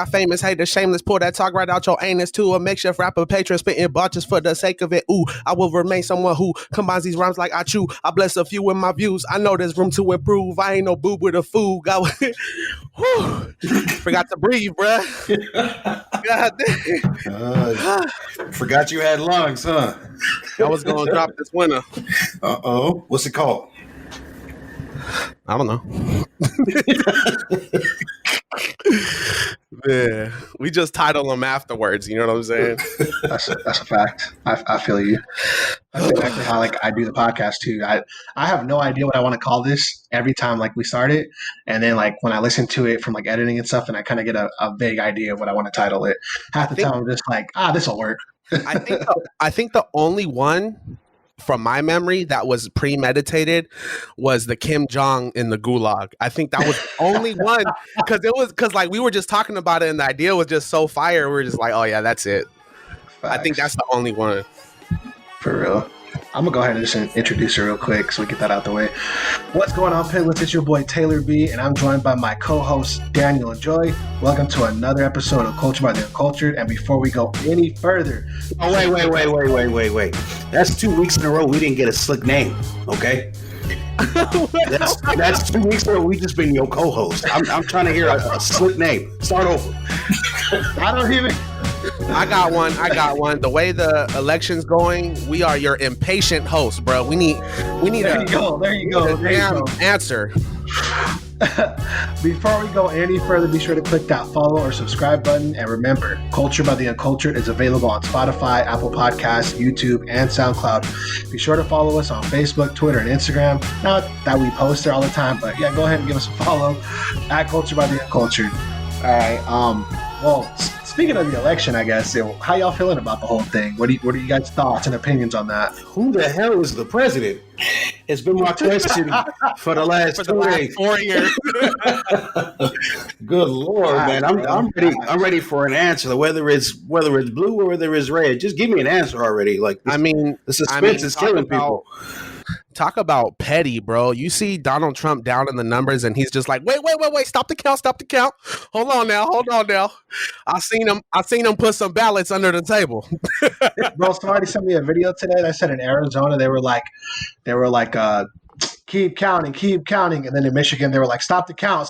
famous haters, shameless, pull that talk right out your anus to a makeshift rapper, patron, spitting botches for the sake of it. Ooh, I will remain someone who combines these rhymes like I chew. I bless a few with my views. I know there's room to improve. I ain't no boob with a fool. Forgot to breathe, bruh. God damn. Forgot you had lungs, huh? I was gonna drop this winner. Uh-oh. What's it called? I don't know. Yeah, we just title them afterwards. You know what I'm saying? That's a fact. I feel you. That's exactly how I do the podcast too. I have no idea what I want to call this every time we start it, and then when I listen to it from editing and stuff, and I kind of get a vague idea of what I want to title it. Half the time I'm just this will work. I think the only one from my memory that was premeditated was the Kim Jong in the gulag. I think that was the only one because we were just talking about it and the idea was just so fire. We were just like, oh yeah, that's it. Facts. I think that's the only one. For real. I'm gonna go ahead and just introduce her real quick so we get that out the way. What's going on, Piglets? It's your boy Taylor B, and I'm joined by my co-host Daniel and Joy. Welcome to another episode of Culture by the Uncultured. And before we go any further, wait. That's 2 weeks in a row we didn't get a slick name. Okay. That's 2 weeks in a row we just been your co-host. I'm trying to hear a slick name. Start over. I got one. The way the election's going, we are your impatient host, bro. We need There you go. Damn answer. Before we go any further, be sure to click that follow or subscribe button. And remember, Culture by the Uncultured is available on Spotify, Apple Podcasts, YouTube, and SoundCloud. Be sure to follow us on Facebook, Twitter, and Instagram. Not that we post there all the time, but yeah, go ahead and give us a follow at Culture by the Uncultured. All right. Well, speaking of the election, I guess, how y'all feeling about the whole thing? What are you guys' thoughts and opinions on that? Who the hell is the president? It's been my question for the last 4 years. Good Lord, man! I'm ready. I'm ready for an answer. Whether it's blue or whether it's red, just give me an answer already. The suspense is killing people. Talk about petty, bro. You see Donald Trump down in the numbers and he's just like, wait, stop the count. Hold on now. I seen him put some ballots under the table. Bro, somebody sent me a video today that said in Arizona they were like keep counting, and then in Michigan they were like, stop the count.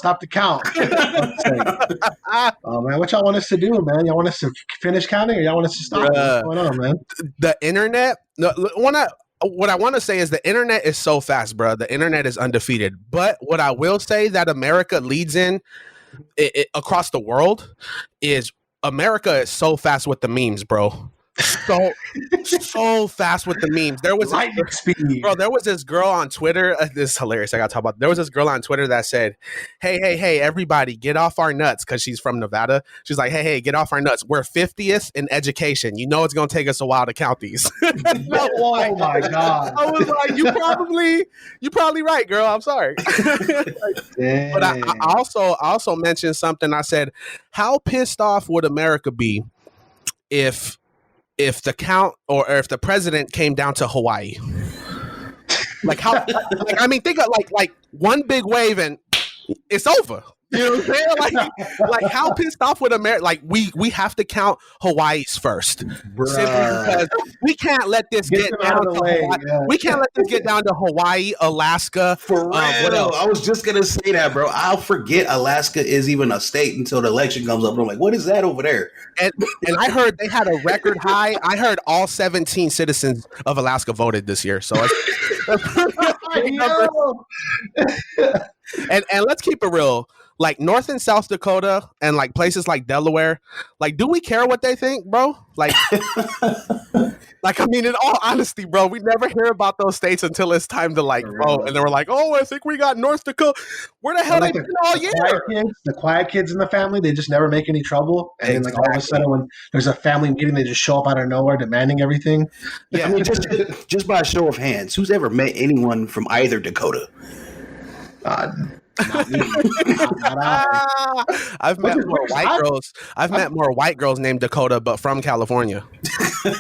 Oh man, what y'all want us to do, man? Y'all want us to finish counting or y'all want us to stop? What's going on, man? The internet, what I want to say is the internet is so fast, bro. The internet is undefeated. But what I will say that America leads in across the world is America is so fast with the memes, bro. So fast with the memes. There was this girl on Twitter. This is hilarious. I gotta talk about. There was this girl on Twitter that said, "Hey, everybody, get off our nuts," because she's from Nevada. She's like, "Hey, get off our nuts. We're 50th in education. You know it's gonna take us a while to count these." Oh my god! I was like, "You probably right, girl. I'm sorry." But I also mentioned something. I said, "How pissed off would America be if the count or if the president came down to Hawaii?" Think of like one big wave and it's over. You know what I'm saying? Like how pissed off would America? Like we have to count Hawaii's first, simply because we can't let this get down to Hawaii. Yeah. We can't let this get down to Hawaii, Alaska. For real, I was just gonna say that, bro. I'll forget Alaska is even a state until the election comes up. And I'm like, what is that over there? And I heard they had a record high. I heard all 17 citizens of Alaska voted this year. So and let's keep it real. Like North and South Dakota and like places like Delaware, like, do we care what they think, bro? Like, I mean, in all honesty, bro, we never hear about those states until it's time to vote. And then we're like, oh, I think we got North Dakota. Where the hell they been all year? The quiet kids in the family, they just never make any trouble. And then all of a sudden when there's a family meeting, they just show up out of nowhere demanding everything. Yeah, I mean, just by a show of hands, who's ever met anyone from either Dakota? Not me. I've met more white girls. I've met more white girls named Dakota, but from California.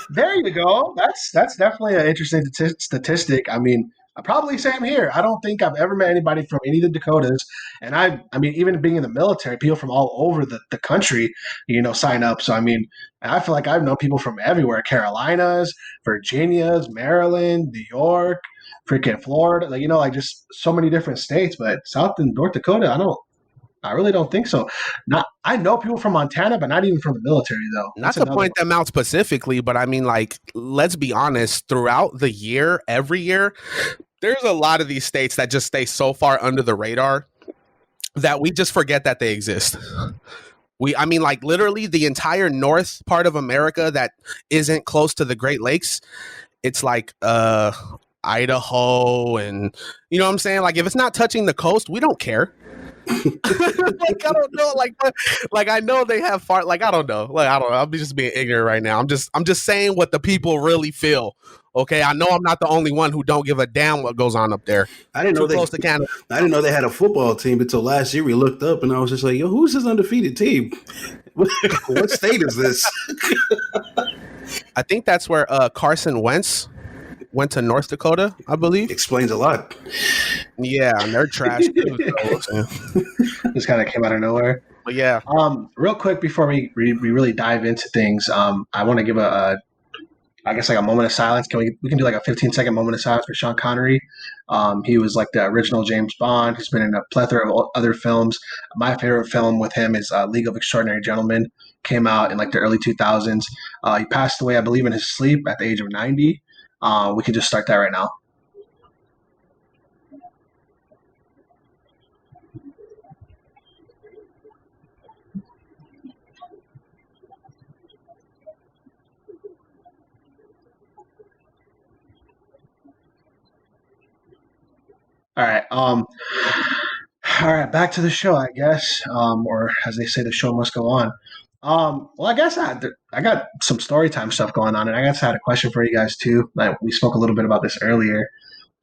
There you go. That's definitely an interesting statistic. I mean, Probably same here. I don't think I've ever met anybody from any of the Dakotas. And I mean, even being in the military, people from all over the country, sign up. So, I mean, I feel like I've known people from everywhere, Carolinas, Virginias, Maryland, New York, freaking Florida, like just so many different states. But South and North Dakota, I really don't think so. I know people from Montana, but not even from the military, though. Not to point them out specifically, but I mean, like, let's be honest. Throughout the year, every year, there's a lot of these states that just stay so far under the radar that we just forget that they exist. I mean, like, literally the entire north part of America that isn't close to the Great Lakes, it's like Idaho, and you know what I'm saying? Like, if it's not touching the coast, we don't care. Like, I don't know, like I know they have far, like, I don't know, I'm just being ignorant right now. I'm just saying what the people really feel. Okay, I know I'm not the only one who don't give a damn what goes on up there. I didn't know close to Canada. I didn't know they had a football team until last year. We looked up and I was just like, yo, who's this undefeated team? What state is this? I think that's where Carson Wentz went to North Dakota, I believe. Explains a lot. Yeah, and they're trash too. So. Just kind of came out of nowhere. But yeah. Real quick before we really dive into things, I want to give a moment of silence. We can do like a 15-second moment of silence for Sean Connery. He was like the original James Bond. He's been in a plethora of other films. My favorite film with him is League of Extraordinary Gentlemen. Came out in like the early 2000s. He passed away, I believe, in his sleep at the age of 90. We can just start that right now. All right, back to the show, I guess. Or as they say, the show must go on. Well, I guess I got some story time stuff going on, and I guess I had a question for you guys too. We spoke a little bit about this earlier.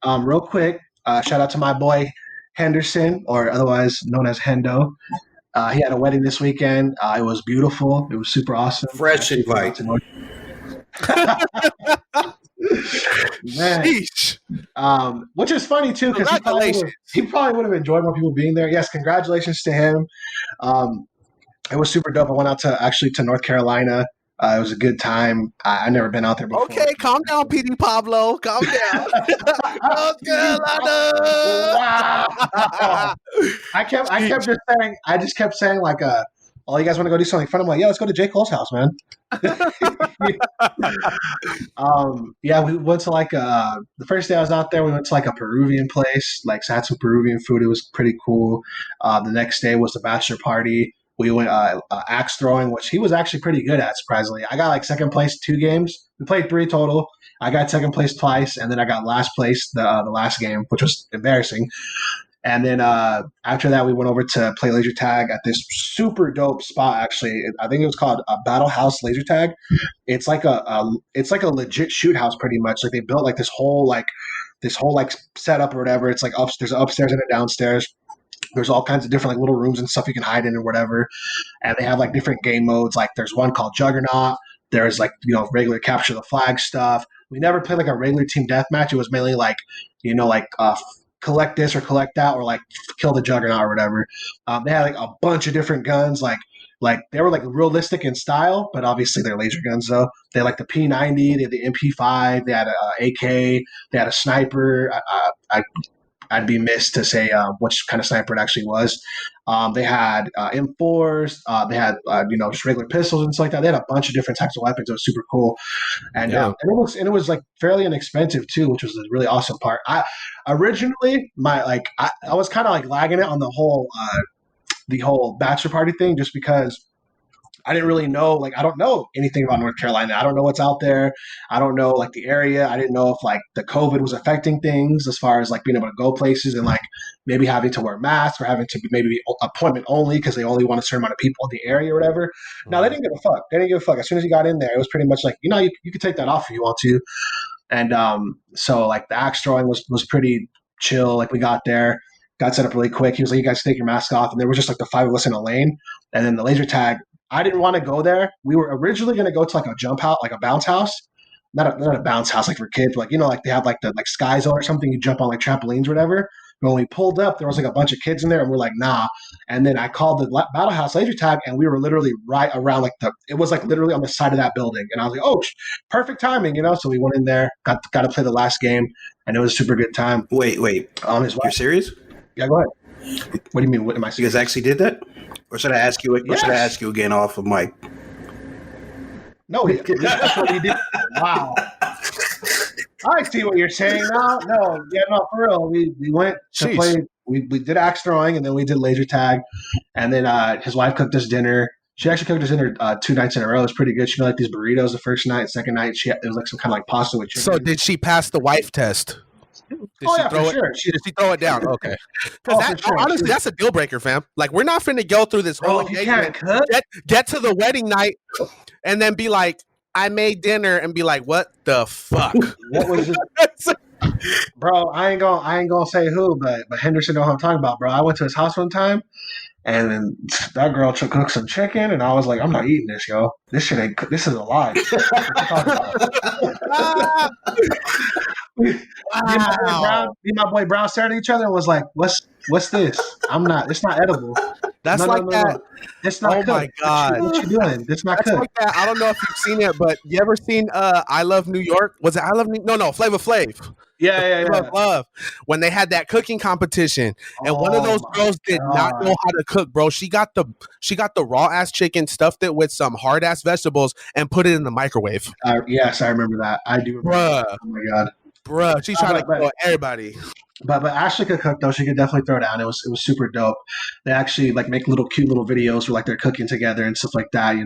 Real quick, shout out to my boy Henderson, or otherwise known as Hendo. He had a wedding this weekend. It was beautiful. It was super awesome. Fresh invite. Man. Which is funny too, because he probably would have enjoyed more people being there. Yes, congratulations to him. It was super dope. I went out to North Carolina. It was a good time. I've never been out there before. Okay, calm down, PD Pablo. Calm down. North Carolina. Wow. I just kept saying like, oh, you guys want to go do something fun? I'm like, yeah, let's go to J. Cole's house, man. Yeah, we went to like the first day I was out there, we went to like a Peruvian place, like had some Peruvian food. It was pretty cool. The next day was the bachelor party. We went axe throwing, which he was actually pretty good at, surprisingly. I got like second place 2 games. We played 3 total. I got second place twice, and then I got last place the last game, which was embarrassing. And then after that, we went over to play laser tag at this super dope spot. Actually, I think it was called Battle House Laser Tag. It's like a legit shoot house, pretty much. Like they built like this whole setup or whatever. It's like there's an upstairs and a downstairs. There's all kinds of different like little rooms and stuff you can hide in or whatever. And they have like different game modes. Like there's one called Juggernaut. There's like, regular capture the flag stuff. We never played like a regular team deathmatch. It was mainly like, collect this or collect that, or like kill the Juggernaut or whatever. They had like a bunch of different guns. Like they were like realistic in style, but obviously they're laser guns though. They had like the P90, they had the MP5, they had a AK, they had a sniper. I'd be missed to say which kind of sniper it actually was. They had M4s. They had just regular pistols and stuff like that. They had a bunch of different types of weapons. It was super cool, and it was like fairly inexpensive too, which was the really awesome part. I originally I was kind of like lagging it on the whole bachelor party thing, just because I didn't really know, like, I don't know anything about North Carolina. I don't know what's out there. I don't know, like, the area. I didn't know if, like, the COVID was affecting things as far as, like, being able to go places and, like, maybe having to wear masks or having to maybe be appointment only because they only want a certain amount of people in the area or whatever. No, they didn't give a fuck. They didn't give a fuck. As soon as you got in there, it was pretty much like, you could take that off if you want to. And so, like, the axe throwing was pretty chill. Like, we got there, got set up really quick. He was like, you guys take your mask off. And there was just, like, the 5 of us in a lane. And then the laser tag, I didn't want to go there. We were originally going to go to like a jump house, like a bounce house. not a bounce house like for kids, but like like they have like the like Sky Zone or something. You jump on like trampolines or whatever. But when we pulled up, there was like a bunch of kids in there, and we're like, nah. And then I called the Battle House laser tag, and we were literally right around it was like literally on the side of that building. And I was like, oh, perfect timing, So we went in there, got to play the last game, and it was a super good time. Wait. You're serious? Yeah, go ahead. What do you mean? What am I serious? You guys actually did that? Or should I ask you? Or should I ask you again off of Mike? No, that's what we did. Wow. I see what you're saying now. No, for real. We went to play. We did axe throwing, and then we did laser tag, and then his wife cooked us dinner. She actually cooked us dinner 2 nights in a row. It was pretty good. She made like these burritos the first night. Second night, it was like some kind of like pasta with chicken. So did she pass the wife test? Sure. Did she throw it down? Okay. Because honestly, that's a deal breaker, fam. Like, we're not finna go through this whole engagement, get to the wedding night, and then be like, I made dinner, and be like, what the fuck? What was this? Bro, I ain't gonna say who, but Henderson know what I'm talking about, bro. I went to his house one time, and then that girl cooked some chicken, and I was like, I'm not eating this, yo. This shit ain't. This is a lie. Me and my boy Brown stared at each other and was like, "What's this? It's not edible. That's that. It's not. Oh cooked. My god, what you doing? It's not cooked." Like that. I don't know if you've seen it, but you ever seen I Love New York? Was it I Love New? No, Flavor Flav. Yeah. Love. When they had that cooking competition, and one of those girls did not know how to cook, bro. She got the raw ass chicken, stuffed it with some hard ass vegetables, and put it in the microwave. Yes, I remember that. I do remember that. Oh my god. Bruh, she's trying to kill everybody. But Ashley could cook though. She could definitely throw down. It was super dope. They actually like make cute little videos where like they're cooking together and stuff like that.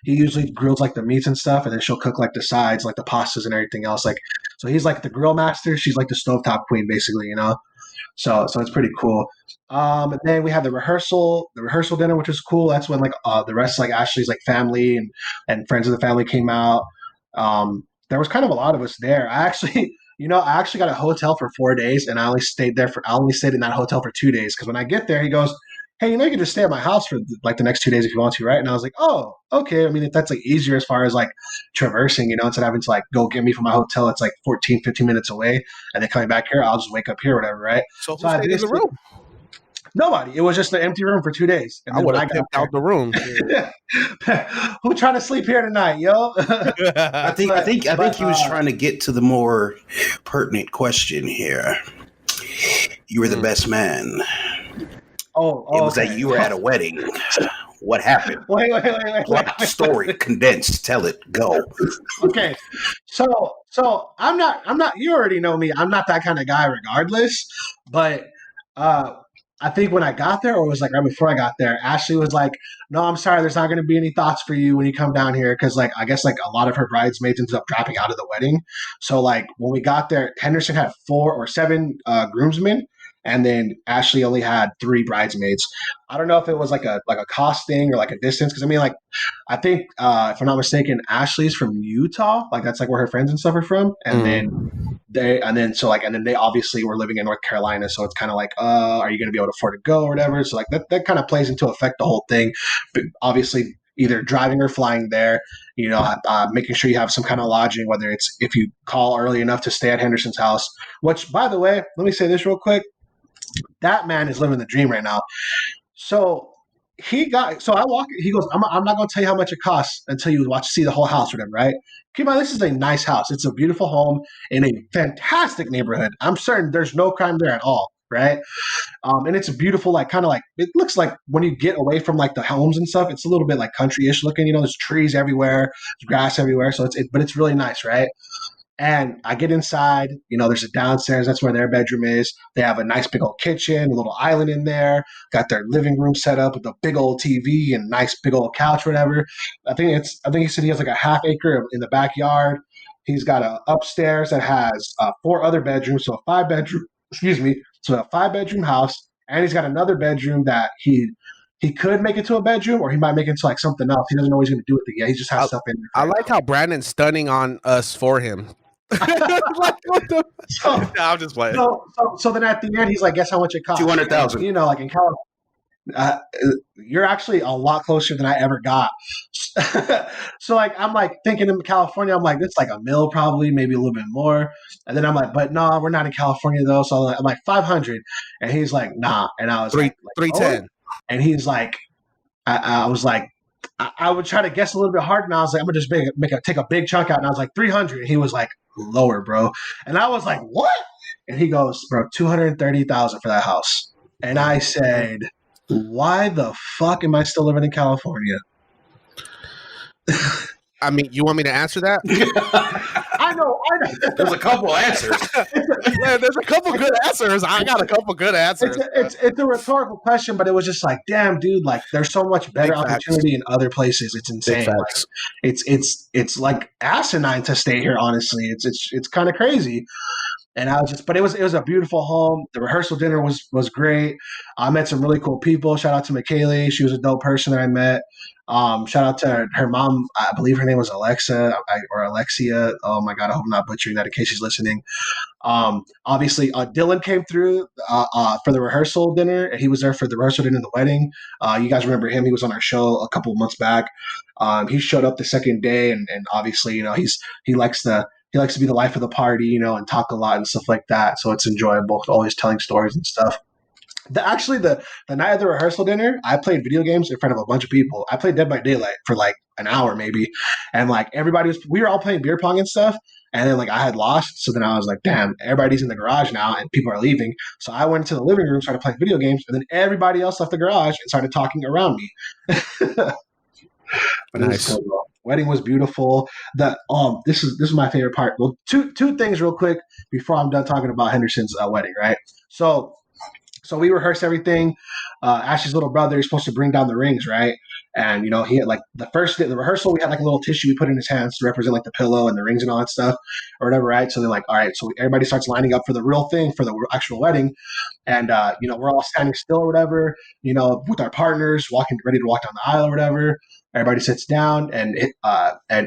He usually grills like the meats and stuff, and then she'll cook like the sides, like the pastas and everything else. Like, so he's like the grill master. She's like the stovetop queen, basically. So it's pretty cool. And then we had the rehearsal dinner, which was cool. That's when like the rest like Ashley's like family and friends of the family came out. There was kind of a lot of us there. I actually got a hotel for 4 days, and I only stayed in that hotel for 2 days. Because when I get there, he goes, "Hey, you can just stay at my house for like the next 2 days if you want to, right?" And I was like, "Oh, okay." I mean, if that's like easier as far as like traversing, instead of having to like go get me from my hotel, it's like 14, 15 minutes away, and then coming back here, I'll just wake up here or whatever, right? So who stayed in the room? Nobody. It was just an empty room for 2 days. And I would have pimped out the room. Who trying to sleep here tonight, yo? I think he was trying to get to the more pertinent question here. You were the best man. Oh, it was that you were at a wedding. What happened? Wait. Story condensed. Tell it. Go. Okay. So I'm not. You already know me. I'm not that kind of guy, regardless. But I think when I got there, or it was like right before I got there, Ashley was like, "No, I'm sorry, there's not going to be any thoughts for you when you come down here," because like I guess like a lot of her bridesmaids ended up dropping out of the wedding. So like when we got there, Henderson had 4 or 7 groomsmen, and then Ashley only had 3 bridesmaids. I don't know if it was like a cost thing or like a distance, because I mean, like I think if I'm not mistaken, Ashley's from Utah, like that's like where her friends and stuff are from, and then they obviously were living in North Carolina, so it's kind of like, are you going to be able to afford to go or whatever? So like that kind of plays into effect the whole thing. But obviously, either driving or flying there, making sure you have some kind of lodging, whether it's if you call early enough to stay at Henderson's house. Which, by the way, let me say this real quick. That man is living the dream right now. So he goes, I'm not going to tell you how much it costs until you see the whole house or whatever, right? Keep in mind, this is a nice house. It's a beautiful home in a fantastic neighborhood. I'm certain there's no crime there at all, right? And it's a beautiful, like kind of like, it looks like when you get away from like the homes and stuff, it's a little bit like country-ish looking, there's trees everywhere, there's grass everywhere. So but it's really nice, right? And I get inside, there's a downstairs. That's where their bedroom is. They have a nice big old kitchen, a little island in there. Got their living room set up with a big old TV and nice big old couch, whatever. I think he said he has like a half acre in the backyard. He's got a upstairs that has 4 other bedrooms, so a 5-bedroom. So a 5-bedroom house, and he's got another bedroom that he could make it to a bedroom, or he might make it to like something else. He doesn't know what he's going to do with it yet. He just has stuff in there. I like how Brandon's stunning on us for him. I'm just playing. So then at the end, he's like, "Guess how much it costs?" $200,000. Like in California, you're actually a lot closer than I ever got. So like I'm like thinking in California, I'm like, it's like a mil probably, maybe a little bit more. And then I'm like, but no, we're not in California though. So I'm like 500. And he's like, nah. And I was like 310. And he's like, I was like, I would try to guess a little bit harder. And I was like, I'm gonna just take a big chunk out. And I was like 300. And he was like, lower, bro. And I was like, what? And he goes, bro, 230,000 for that house. And I said, why the fuck am I still living in California? I mean, you want me to answer that? I know. There's a couple answers. There's a couple good answers. I got a couple good answers. It's a rhetorical question, but it was just like, damn, dude, like there's so much better opportunity in other places. It's insane. Like, it's like asinine to stay here. Honestly, it's kind of crazy. And I was just, but it was a beautiful home. The rehearsal dinner was great. I met some really cool people. Shout out to McKaylee. She was a dope person that I met. Shout out to her mom. I believe her name was Alexa or Alexia. Oh my God, I hope I'm not butchering that in case she's listening. Obviously, Dylan came through for the rehearsal dinner, and he was there for the rehearsal dinner and the wedding. You guys remember him? He was on our show a couple of months back. He showed up the second day, and obviously, you know, he likes to be the life of the party, you know, and talk a lot and stuff like that. So it's enjoyable, always telling stories and stuff. The night of the rehearsal dinner, I played video games in front of a bunch of people. I played Dead by Daylight for like an hour maybe. And like we were all playing beer pong and stuff. And then like I had lost. So then I was like, damn, everybody's in the garage now and people are leaving. So I went to the living room, started playing video games. And then everybody else left the garage and started talking around me. But nice. Wedding was beautiful. This is my favorite part. Well, two things real quick before I'm done talking about Henderson's wedding, right? So we rehearsed everything. Ashley's little brother is supposed to bring down the rings, right? And you know, he had like the rehearsal, we had like a little tissue we put in his hands to represent like the pillow and the rings and all that stuff, or whatever, right? So they're like, all right, so everybody starts lining up for the real thing, for the actual wedding, and you know, we're all standing still or whatever, you know, with our partners, ready to walk down the aisle or whatever. Everybody sits down, and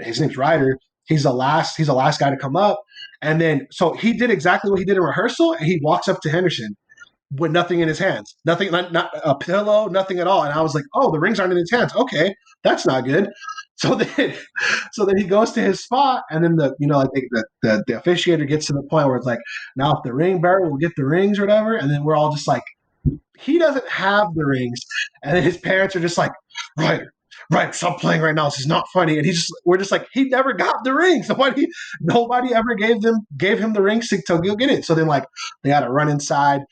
his name's Ryder. He's the last guy to come up, and then so he did exactly what he did in rehearsal, and he walks up to Henderson with nothing in his hands, nothing, not a pillow, nothing at all. And I was like, oh, the rings aren't in his hands. Okay, that's not good. So then he goes to his spot, and then the officiator gets to the point where it's like, now if the ring bearer will get the rings or whatever, and then we're all just like, he doesn't have the rings, and then his parents are just like, right, stop playing right now. This is not funny. And we're just like, he never got the rings. Nobody ever gave him the rings to go get it. So then like they had to run inside,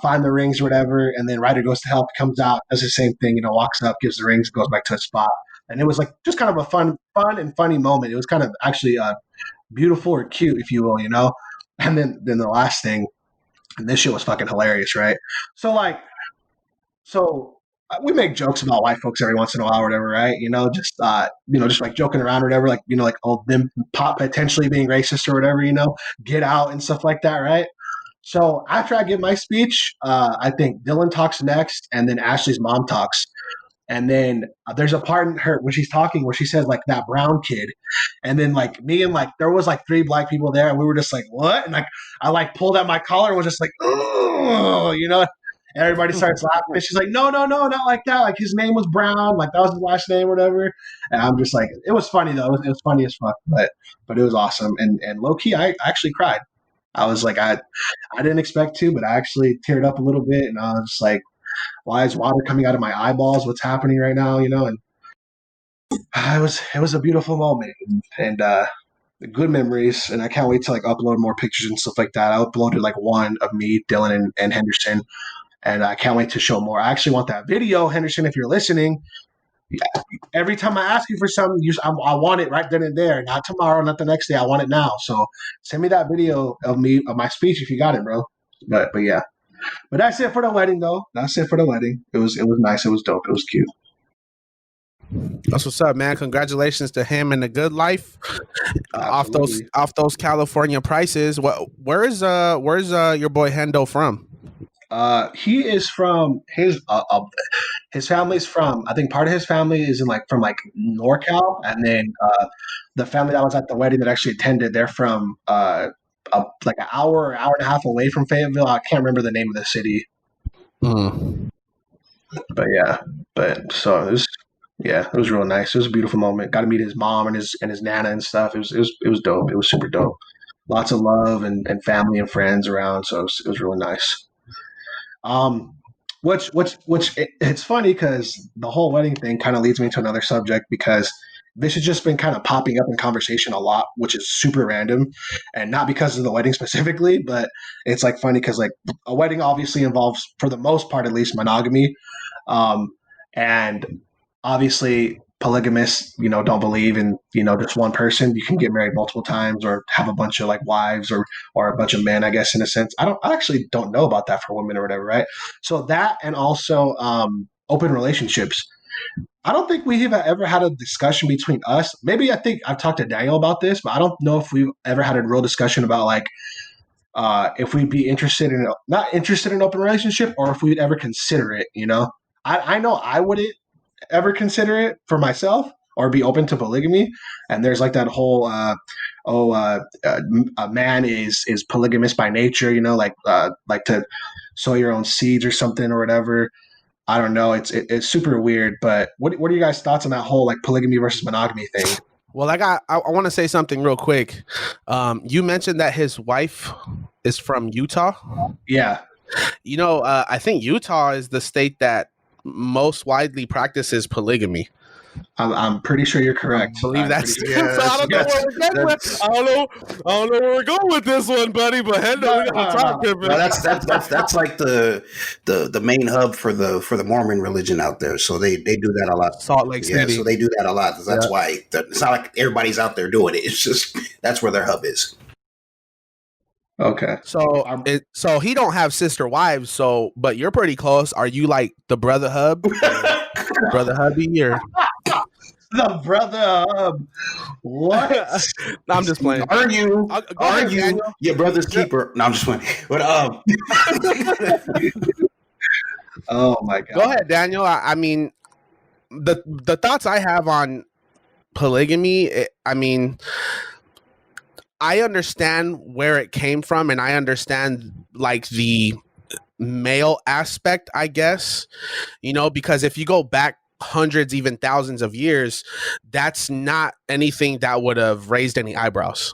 find the rings or whatever. And then Ryder goes to help, comes out, does the same thing, you know, walks up, gives the rings, goes back to his spot. And it was like just kind of a fun and funny moment. It was kind of actually beautiful or cute, if you will, you know. And then the last thing, and this shit was fucking hilarious, right? So we make jokes about white folks every once in a while or whatever, right? You know, just like joking around or whatever, like, you know, like, oh, them potentially being racist or whatever, you know, get out and stuff like that, right? So after I give my speech, I think Dylan talks next, and then Ashley's mom talks. And then there's a part in her when she's talking where she says like that brown kid, and then like me and like there was like 3 black people there, and we were just like, what? And like I like pulled out my collar and was just like, oh, you know. And everybody starts laughing. And she's like, no, not like that. Like his name was Brown. Like that was his last name or whatever. And I'm just like, it was funny though. It was funny as fuck, but it was awesome. And low key, I actually cried. I was like, I didn't expect to, but I actually teared up a little bit. And I was just like, why is water coming out of my eyeballs? What's happening right now? You know? And it was a beautiful moment and good memories. And I can't wait to like upload more pictures and stuff like that. I uploaded like one of me, Dylan, and Henderson. And I can't wait to show more. I actually want that video, Henderson, if you're listening. Every time I ask you for something, I want it right then and there. Not tomorrow, not the next day. I want it now. So send me that video of my speech if you got it, bro. But yeah. But that's it for the wedding, though. That's it for the wedding. It was nice. It was dope. It was cute. That's what's up, man. Congratulations to him and the good life off those California prices. Where is your boy Hendo from? He is from his family's from, I think part of his family is from NorCal, and then the family that was at the wedding that actually attended, they're from like an hour and a half away from Fayetteville. I can't remember the name of the city. But yeah, so Yeah, it was real nice. It was a beautiful moment. Got to meet his mom and his nana and stuff. It was dope. It was super dope. Lots of love and family and friends around. So it was really nice. Um, it's funny because the whole wedding thing kind of leads me to another subject because this has just been kind of popping up in conversation a lot, which is super random, and not because of the wedding specifically, but it's like funny because like a wedding obviously involves, for the most part at least, monogamy, and obviously polygamists, don't believe in, just one person. You can get married multiple times or have a bunch of like wives or a bunch of men, I guess, in a sense. I actually don't know about that for women or whatever, right? So that, and also open relationships. I don't think we have ever had a discussion between us. Maybe I think I've talked to Daniel about this, but I don't know if we've ever had a real discussion about like if we'd be not interested in open relationship, or if we'd ever consider it. I know I wouldn't ever consider it for myself or be open to polygamy. And there's like that whole a man is polygamous by nature, like to sow your own seeds or something or whatever. I don't know. It's super weird. But what are you guys' thoughts on that whole like polygamy versus monogamy thing? Well, I want to say something real quick. You mentioned that his wife is from Utah. Yeah. I think Utah is the state that most widely practices polygamy. I'm pretty sure you're correct. I believe that's. I don't know where we're going with. I don't know where we're going with this one, buddy. But that's like the main hub for the Mormon religion out there. So they do that a lot. Salt Lake City. So they do that a lot. That's why it's not like everybody's out there doing it. It's just that's where their hub is. Okay. So he don't have sister wives. But you're pretty close. Are you like the brother hub, brother hubby, or? The brother hub. What? No, I'm just playing. Are you your brother's keeper? No, I'm just playing. But oh my god. Go ahead, Daniel. I mean, the thoughts I have on polygamy. I understand where it came from, and I understand like the male aspect, I guess. Because if you go back hundreds, even thousands of years, that's not anything that would have raised any eyebrows.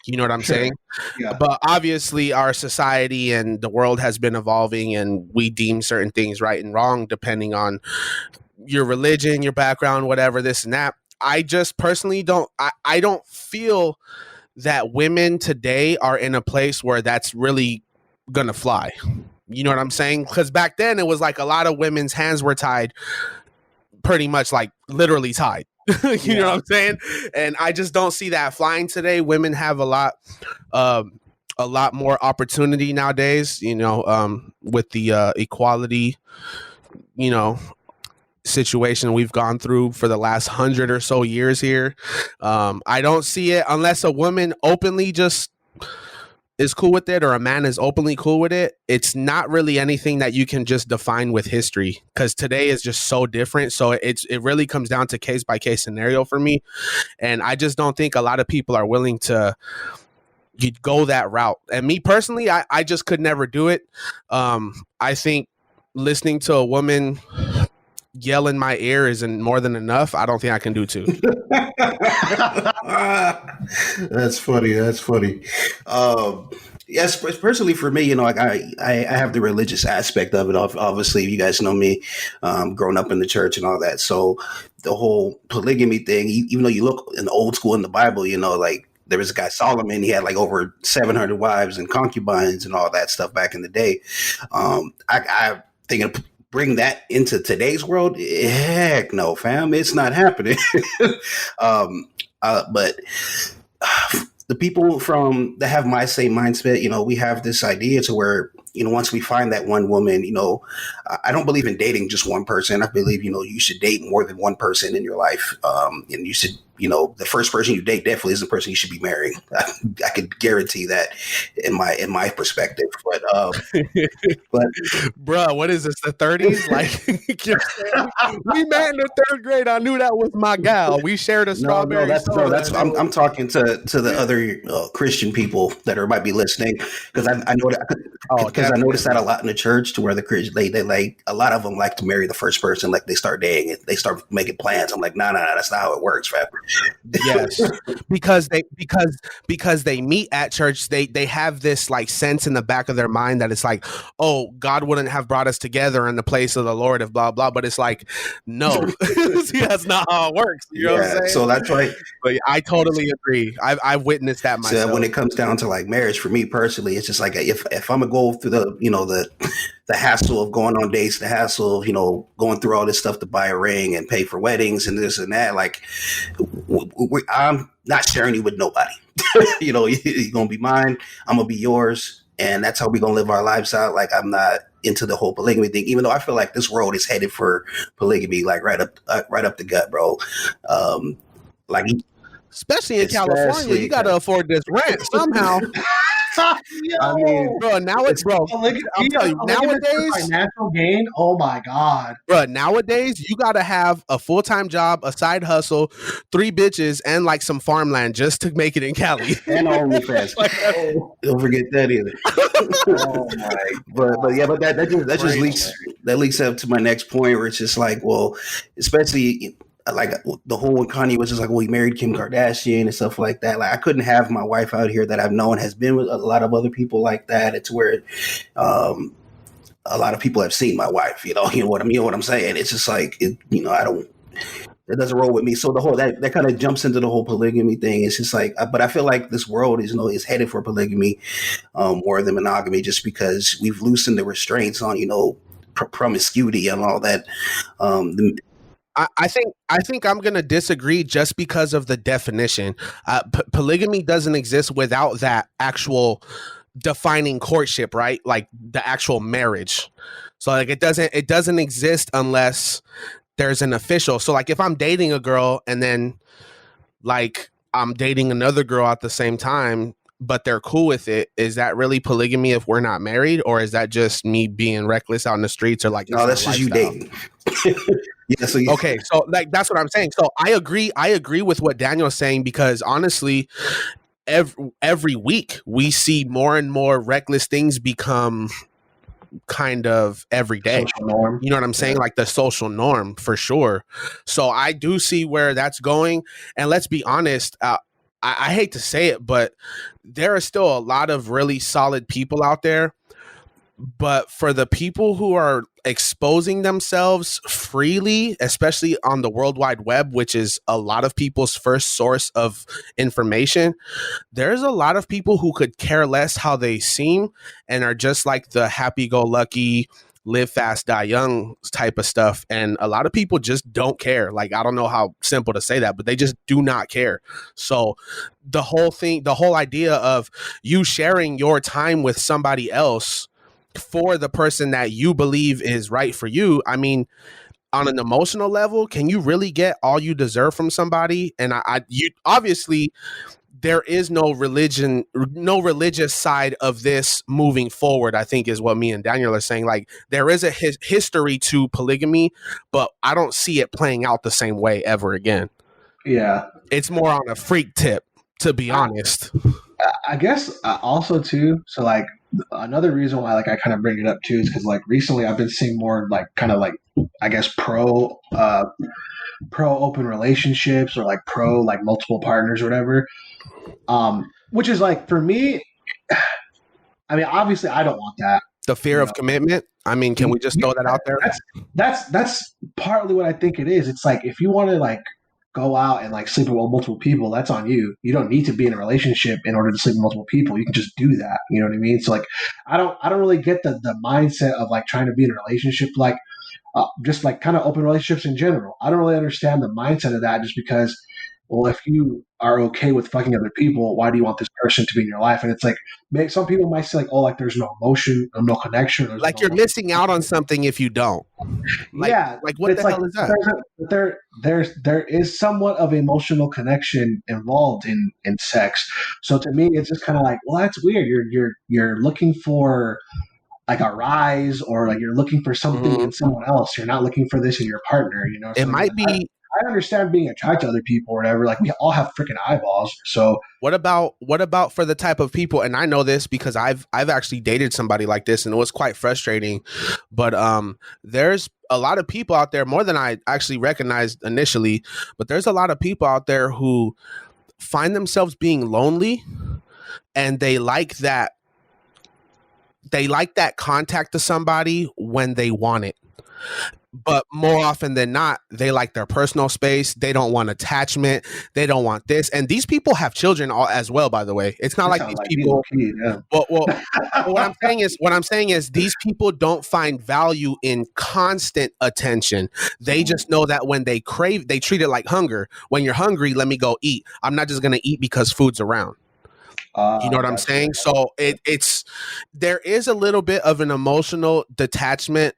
You know what I'm saying? Yeah. But obviously our society and the world has been evolving, and we deem certain things right and wrong depending on your religion, your background, whatever, this and that. I just personally I don't feel that women today are in a place where that's really gonna fly. You know what I'm saying? Because back then it was like a lot of women's hands were tied, pretty much like literally tied. You know what I'm saying? And I just don't see that flying today. Women have a lot more opportunity nowadays, with the equality, situation we've gone through for the last 100 or so years here. I don't see it unless a woman openly just is cool with it, or a man is openly cool with it. It's not really anything that you can just define with history, because today is just so different. So it really comes down to case by case scenario for me. And I just don't think a lot of people are willing to go that route. And me personally, I just could never do it. I think listening to a woman yell in my ear isn't more than enough. I don't think I can do two. That's funny. Yes, personally for me, I have the religious aspect of it. Obviously, you guys know me, growing up in the church and all that. So the whole polygamy thing, even though you look in the old school in the Bible, like there was a guy, Solomon, he had like over 700 wives and concubines and all that stuff back in the day. I think bring that into today's world, heck no, fam, it's not happening. But the people that have my same mindset, we have this idea to where, once we find that one woman, I don't believe in dating just one person. I believe, you should date more than one person in your life. And you should, the first person you date definitely is the person you should be marrying. I could guarantee that in my perspective. But bruh, what is this, the 30s? Like, we met in the 3rd grade. I knew that was my gal. We shared a strawberry. I'm talking to the other Christian people that might be listening, because I know that. because I noticed that a lot in the church, to where the Christians, they like, a lot of them like to marry the first person. Like, they start dating it, they start making plans. I'm like, nah, that's not how it works, fam. Yes, because they meet at church. They have this like sense in the back of their mind that it's like, oh, God wouldn't have brought us together in the place of the Lord of blah blah. But it's like, no, see, that's not how it works. You know what I'm saying? So that's why. But I totally agree. I've witnessed that myself. So when it comes down to like marriage, for me personally, it's just like, if I'm gonna go through the hassle of going on dates, the hassle of going through all this stuff to buy a ring and pay for weddings and this and that, like, I'm not sharing you with nobody. You're gonna be mine, I'm gonna be yours, and that's how we're gonna live our lives out. Like, I'm not into the whole polygamy thing, even though I feel like this world is headed for polygamy, like right up the gut, bro. Like, especially in California, you got to afford this rent somehow. I mean, bro, now it's bro. I'm telling you, nowadays, financial gain. Oh my god, bro. Nowadays, you got to have a full-time job, a side hustle, 3 bitches, and like some farmland just to make it in Cali. And OnlyFans. Don't forget that either. Oh my! But that leads up to my next point, where it's just like, well, especially like the whole when Kanye was just like, well, he married Kim Kardashian and stuff like that. Like, I couldn't have my wife out here that I've known has been with a lot of other people like that. It's where a lot of people have seen my wife. You know what I mean? What I'm saying? It's just like, it doesn't roll with me. So the whole that kind of jumps into the whole polygamy thing. It's just like, but I feel like this world is headed for polygamy more than monogamy, just because we've loosened the restraints on promiscuity and all that. I think I'm gonna disagree just because of the definition. Polygamy doesn't exist without that actual defining courtship, right? Like the actual marriage. So like it doesn't exist unless there's an official. So like if I'm dating a girl and then like I'm dating another girl at the same time, but they're cool with it, is that really polygamy if we're not married, or is that just me being reckless out in the streets, or like, no, that's just you dating? Yeah, okay, so like that's what I'm saying. So I agree with what Daniel's saying, because honestly, every week we see more and more reckless things become kind of everyday. Social norm. You know what I'm saying? Like the social norm, for sure. So I do see where that's going. And let's be honest, I hate to say it, but there are still a lot of really solid people out there. But for the people who are exposing themselves freely, especially on the World Wide Web, which is a lot of people's first source of information, there's a lot of people who could care less how they seem and are just like the happy-go-lucky, live fast, die young type of stuff. And a lot of people just don't care. Like, I don't know how simple to say that, but they just do not care. So the whole idea of you sharing your time with somebody else for the person that you believe is right for you, I mean, on an emotional level, can you really get all you deserve from somebody? And you obviously, there is no religious side of this moving forward, I think is what me and Daniel are saying. Like, there is a history to polygamy, but I don't see it playing out the same way ever again. Yeah. It's more on a freak tip, to be honest. I guess also too, so like another reason why like I kind of bring it up too is because like recently I've been seeing more like kind of like, I guess, pro open relationships, or like pro like multiple partners or whatever. Which is like, for me, I mean, obviously I don't want that. The fear of commitment. I mean, can we just throw that out there? That's partly what I think it is. It's like, if you want to like go out and like sleep with multiple people, that's on you. You don't need to be in a relationship in order to sleep with multiple people. You can just do that. You know what I mean? So like, I don't really get the mindset of like trying to be in a relationship, like just like kind of open relationships in general. I don't really understand the mindset of that, just because, well, if you are okay with fucking other people, why do you want this person to be in your life? And it's like, some people might say like, oh, like there's no emotion, no connection. Like you're missing out on something if you don't. Like, yeah. Like what the hell is that? There is somewhat of emotional connection involved in sex. So to me, it's just kind of like, well, that's weird. You're looking for like a rise, or like you're looking for something in someone else. You're not looking for this in your partner. You know, it might be. I understand being attracted to other people or whatever. Like we all have freaking eyeballs. So what about for the type of people? And I know this because I've actually dated somebody like this, and it was quite frustrating. But there's a lot of people out there, more than I actually recognized initially. But there's a lot of people out there who find themselves being lonely, and they like that. They like that contact to somebody when they want it. But more often than not, they like their personal space. They don't want attachment. They don't want this. And these people have children as well, by the way. It's not like these people. Well, what I'm saying is these people don't find value in constant attention. They just know that when they crave, they treat it like hunger. When you're hungry, let me go eat. I'm not just going to eat because food's around. You know what I'm saying? So there is a little bit of an emotional detachment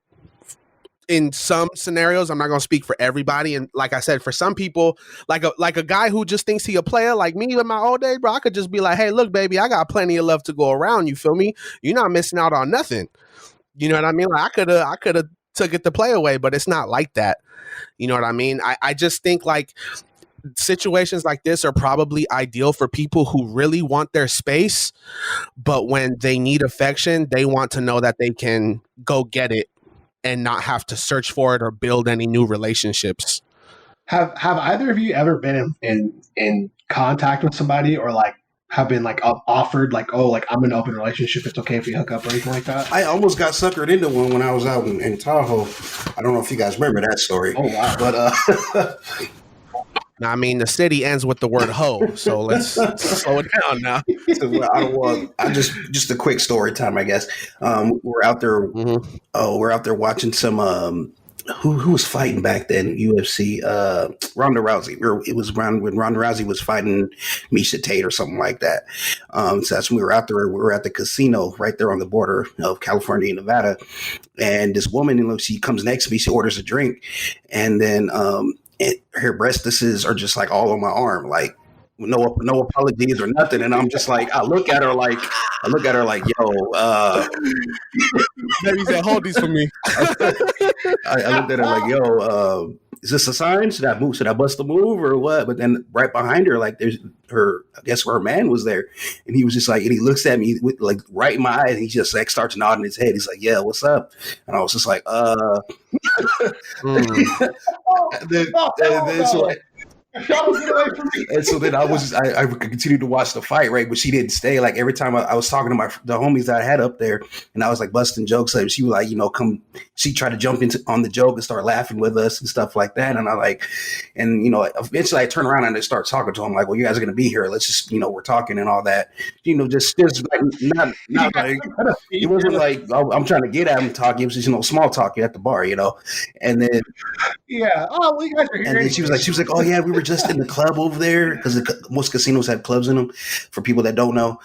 in some scenarios. I'm not going to speak for everybody. And like I said, for some people, like a guy who just thinks he a player like me in my old days, bro, I could just be like, hey, look, baby, I got plenty of love to go around. You feel me? You're not missing out on nothing. You know what I mean? Like I could have took it to play away, but it's not like that. You know what I mean? I just think like situations like this are probably ideal for people who really want their space, but when they need affection, they want to know that they can go get it and not have to search for it or build any new relationships. Have either of you ever been in contact with somebody, or like have been like offered like, oh, like I'm in an open relationship, it's okay if we hook up or anything like that? I almost got suckered into one when I was out in Tahoe. I don't know if you guys remember that story. Oh wow! But Now, I mean, the city ends with the word "hoe," so let's slow it down now. I just a quick story time, I guess. We're out there. Mm-hmm. We're out there watching some. Who was fighting back then? UFC. Ronda Rousey. It was when Ronda Rousey was fighting Misha Tate or something like that. So that's when we were out there. We were at the casino right there on the border of California and Nevada. And this woman, she comes next to me. She orders a drink, and then her breastises are just like all on my arm, like no apologies or nothing. And I'm just like, I look at her like, yo, Maybe said, hold these for me. I looked at her like, yo, is this a sign? Should I move? Should I bust the move or what? But then right behind her, like there's I guess her man was there, and he was just like, and he looks at me with like right in my eyes, and he just like starts nodding his head. He's like, yeah, what's up? And I was just like, And so then I continued to watch the fight, right? But she didn't stay. Like every time I was talking to the homies that I had up there, and I was like busting jokes, like she was like, come. She tried to jump on the joke and start laughing with us and stuff like that. And I like, and eventually I turn around and I start talking to him like, well, you guys are gonna be here. Let's just, we're talking and all that. Just like not like it wasn't like I'm trying to get at him talking. It was just small talking at the bar, And then yeah, oh, well, you guys are here. And then she was like, oh yeah, we were just in the club over there because most casinos had clubs in them. For people that don't know,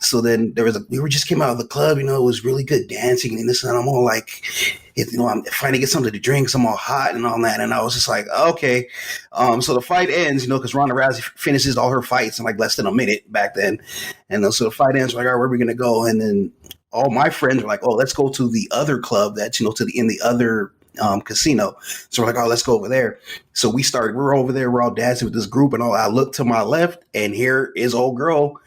so then we just came out of the club. It was really good dancing and this and I'm all like, I'm trying to get something to drink. I'm all hot and all that. And I was just like, okay. So the fight ends, because Ronda Rousey finishes all her fights in like less than a minute back then. And so the fight ends. We're like, all right, where are we gonna go? And then all my friends were like, oh, let's go to the other club that's in the other casino. So we're like, oh, let's go over there. So we're over there, we're all dancing with this group and all. I look to my left and here is old girl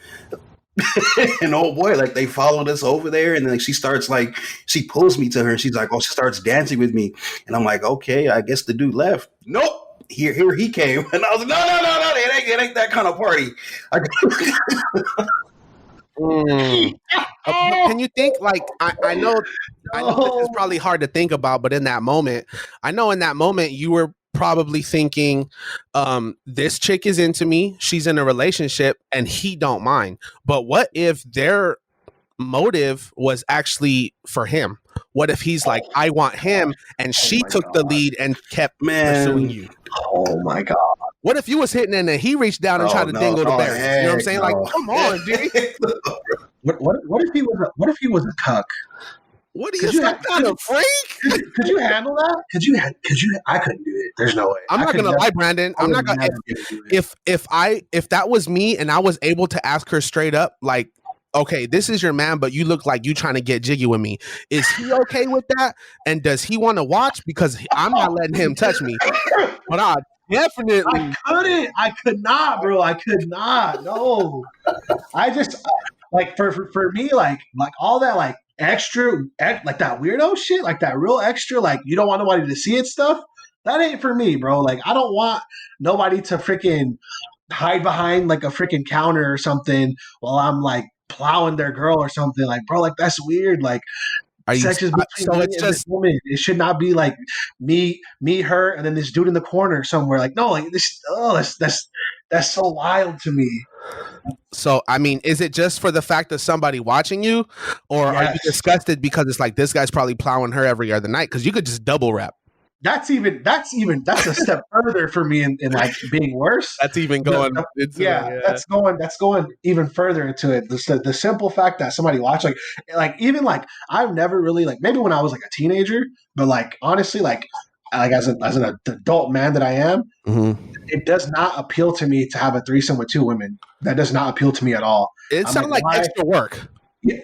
and old boy, like they followed us over there. And then she starts like, she pulls me to her and she's like, oh, she starts dancing with me. And I'm like, okay, I guess the dude left. Nope. Here he came. And I was like, no, it ain't that kind of party. Can you think like I know this is probably hard to think about, but in that moment you were probably thinking, this chick is into me, she's in a relationship, and he don't mind. But what if their motive was actually for him? What if he's like, I want him, and she took the lead and kept pursuing you? Oh my God. What if you was hitting and then he reached down and tried to dingle the berries? You know what I'm saying? Like, come on, dude. What if he was a cuck? What are you, some kind of freak? Could you handle that? Could you? I couldn't do it. There's no way. I'm not gonna lie, Brandon. I'm not gonna. If that was me and I was able to ask her straight up, like, okay, this is your man, but you look like you trying to get jiggy with me. Is he okay with that? And does he want to watch? Because I'm not letting him touch me. But Definitely. I could not, bro. I could not. No. I just like for me, like all that like extra, like that weirdo shit, like that real extra, like you don't want nobody to see it stuff. That ain't for me, bro. Like I don't want nobody to freaking hide behind like a freaking counter or something while I'm like plowing their girl or something. Like, bro, like that's weird. Like Are you sex is between so me it's and this just woman. It should not be like me, her, and then this dude in the corner somewhere. Like, no, like this. Oh, that's so wild to me. so I mean, is it just for the fact of somebody watching you, or are you Yes. disgusted because it's like this guy's probably plowing her every other night? Because you could just double rap. That's a step further for me in like being worse. That's even going. That's going even further into it. The simple fact that somebody watched, like even like I've never really like maybe when I was like a teenager, but like honestly, like as an adult man that I am, it does not appeal to me to have a threesome with two women. That does not appeal to me at all. It sounds like why? extra work. Yeah,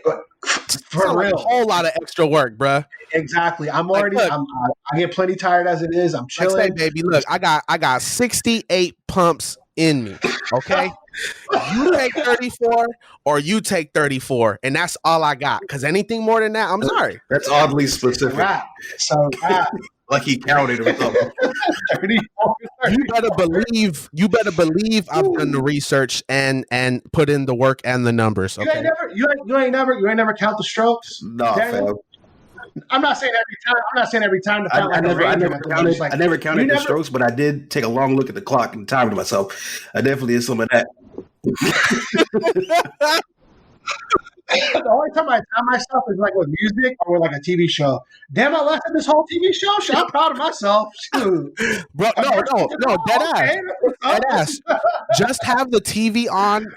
for real, like a whole lot of extra work, bruh. Exactly. I'm already. Like, I get plenty tired as it is. I'm chilling, like, say, baby. Look, I got 68 pumps in me. Okay, you take 34 or you take 34, and that's all I got. Because anything more than that, I'm sorry. That's oddly specific. Rap. So rap. Like he counted or something. 34, You better believe I've done the research and put in the work and the numbers. Okay? You ain't never count the strokes. No, fam. I'm not saying every time. I never counted the strokes, but I did take a long look at the clock and timed myself. I definitely did some of that. The only time I time myself is like with music or with like a TV show. Damn, I lasted this whole TV show. Shit, I'm proud of myself. Shoot. Bro, no, dead ass. Just have the TV on,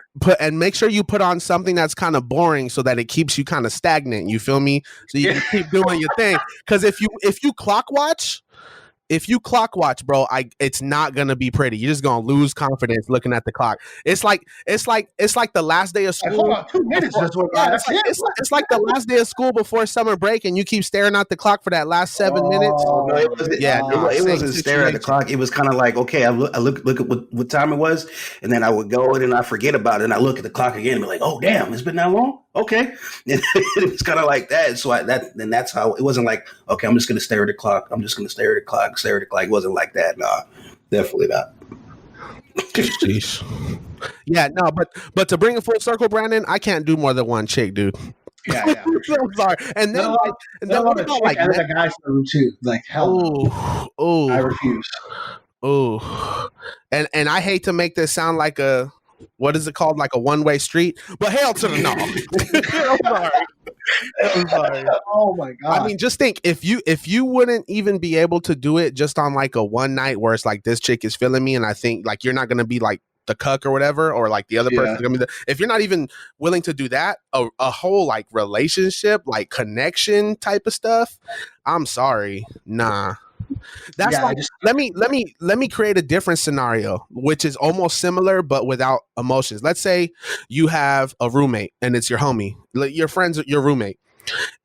and make sure you put on something that's kind of boring so that it keeps you kind of stagnant. You feel me? So you can keep doing your thing. Because if you clock watch. If you clock watch, bro, it's not gonna be pretty. You're just gonna lose confidence looking at the clock. It's like the last day of school. Hold on, 2 minutes. It's like the last day of school before summer break, and you keep staring at the clock for that last 7 minutes. No, it wasn't staring at the clock. It was kind of like, okay, I look at what time it was, and then I would go and I forget about it, and I look at the clock again and be like, oh damn, it's been that long. Okay, and it's kind of like that. So that's how it wasn't like, okay, I'm just gonna stare at the clock. I'm just gonna stare at the clock. It wasn't like that. Nah, definitely not. Jeez. Yeah, no, but to bring it full circle, Brandon, I can't do more than one chick, dude. Yeah. I'm sorry. And then what about like the guys room too? Like hell. Oh, I refuse. Oh, and I hate to make this sound like a. What is it called? Like a one-way street? But hell to the no. I'm sorry. Oh my god. I mean, just think if you wouldn't even be able to do it just on like a one night where it's like this chick is feeling me, and I think like you're not gonna be like the cuck or whatever, or like the other person's gonna be if you're not even willing to do that, a whole like relationship, like connection type of stuff. I'm sorry, nah. That's let me create a different scenario, which is almost similar but without emotions. Let's say you have a roommate and it's your homie, your friend's your roommate,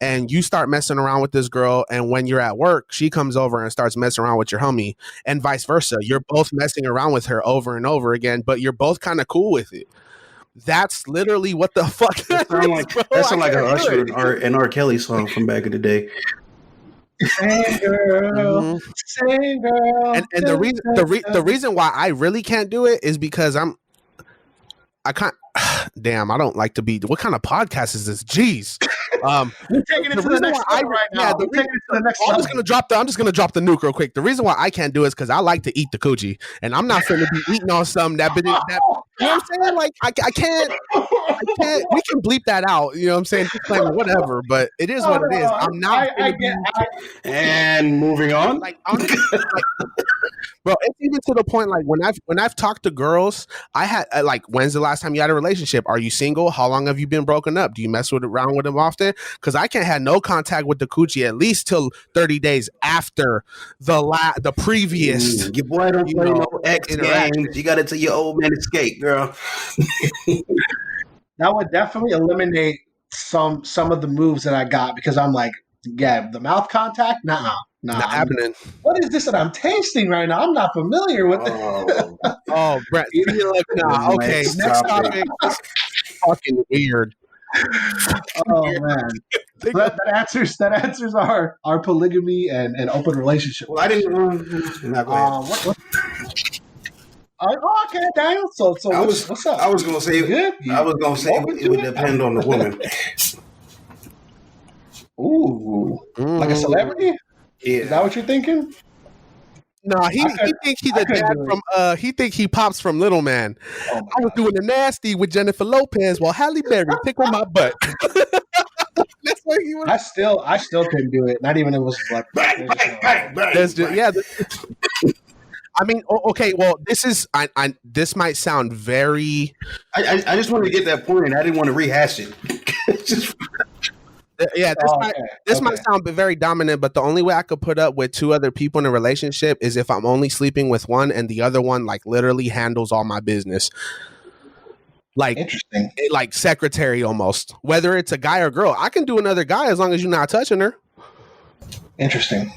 and you start messing around with this girl, and when you're at work, she comes over and starts messing around with your homie, and vice versa. You're both messing around with her over and over again, but you're both kind of cool with it. That's literally what the fuck that sounds like an Usher and R. Kelly song from back in the day. Same girl, same girl. And the reason why I really can't do it is because I can't. Damn, I don't like to be. What kind of podcast is this? Jeez. We're taking it to the next level right now. I'm just gonna drop the nuke real quick. The reason why I can't do it is because I like to eat the coochie, and I'm not gonna be eating on something that. You know what I'm saying? Like I can't. We can bleep that out. You know what I'm saying? Like, whatever. But it is what it is. I'm not. And moving on. Like, bro, it's even to the point like when I've talked to girls, I had like, when's the last time you had a relationship? Are you single? How long have you been broken up? Do you mess around with them often? Because I can't have no contact with the coochie at least till 30 days after the previous. Your boy don't play no X games. You got it till your old man escape, girl. That would definitely eliminate some of the moves that I got, because I'm like, yeah, the mouth contact, nah. Nah, Not happening. what is this that I'm tasting right now? I'm not familiar with it. Oh, Brett, speaking of, nah, okay. Next topic. This is fucking weird. Oh man. So that answers our polygamy and open relationship. well, I didn't. Not go ahead. What? Okay, Daniel. So what's up? I was gonna say. Good? I was gonna say it would depend on the woman. Ooh, like a celebrity? Yeah. Is that what you're thinking? No, he think he's the dad from he think he pops from Little Man. Oh I was doing the nasty with Jennifer Lopez while Halle Berry tickled my butt. That's what he was. I still couldn't do it. Not even if it was like Bang, bang, bang, bang. That's just, yeah. I mean, okay. Well, this is. This might sound very. I just wanted to get that point, and I didn't want to rehash it. Just, yeah, this might sound very dominant, but the only way I could put up with two other people in a relationship is if I'm only sleeping with one and the other one like literally handles all my business. Like interesting, like secretary almost. Whether it's a guy or girl, I can do another guy as long as you're not touching her. Interesting.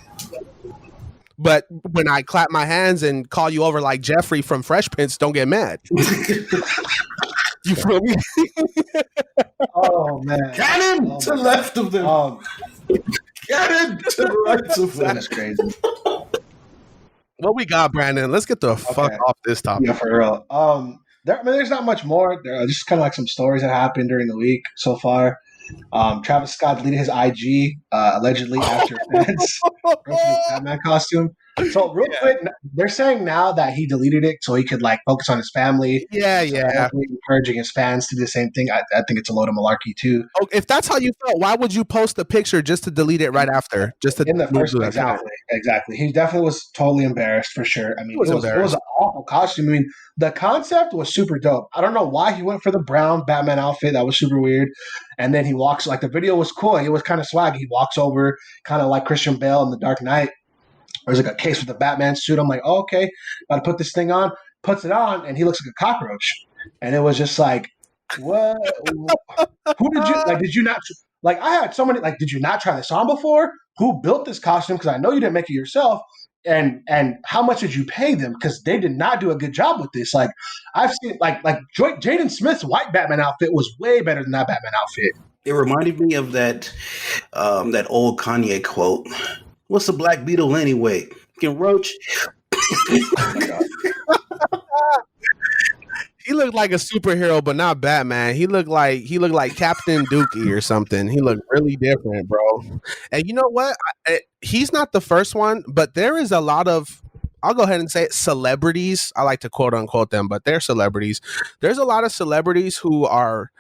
But when I clap my hands and call you over like Jeffrey from Fresh Prince, don't get mad. You feel me? Oh man! Cannon to the left of them. Cannon to the right of them. That's crazy. What we got, Brandon? Let's get the fuck off this topic. Yeah, for real. There's not much more. There are just kind of like some stories that happened during the week so far. Travis Scott deleted his IG allegedly after fans roasted his Batman costume. So real quick, they're saying now that he deleted it so he could like focus on his family. Yeah. Encouraging his fans to do the same thing. I think it's a load of malarkey too. Oh, if that's how you felt, why would you post the picture just to delete it right after? Just to in the first exactly. He definitely was totally embarrassed for sure. I mean, it was an awful costume. I mean, the concept was super dope. I don't know why he went for the brown Batman outfit. That was super weird. And then he walks like the video was cool. It was kind of swaggy. He walks over, kind of like Christian Bale in The Dark Knight. There's like a case with the Batman suit. I'm like, oh, okay, got to put this thing on. Puts it on, and he looks like a cockroach. And it was just like, what? Who did you like? Did you not like? I had so many like. Did you not try this on before? Who built this costume? Because I know you didn't make it yourself. And how much did you pay them? Because they did not do a good job with this. Like I've seen like Jaden Smith's white Batman outfit was way better than that Batman outfit. It reminded me of that old Kanye quote. What's a black beetle anyway? Can roach? Oh my God. He looked like a superhero, but not Batman. He looked like Captain Dookie or something. He looked really different, bro. And you know what? He's not the first one, but there is a lot of, I'll go ahead and say it, celebrities. I like to quote unquote them, but they're celebrities. There's a lot of celebrities who are,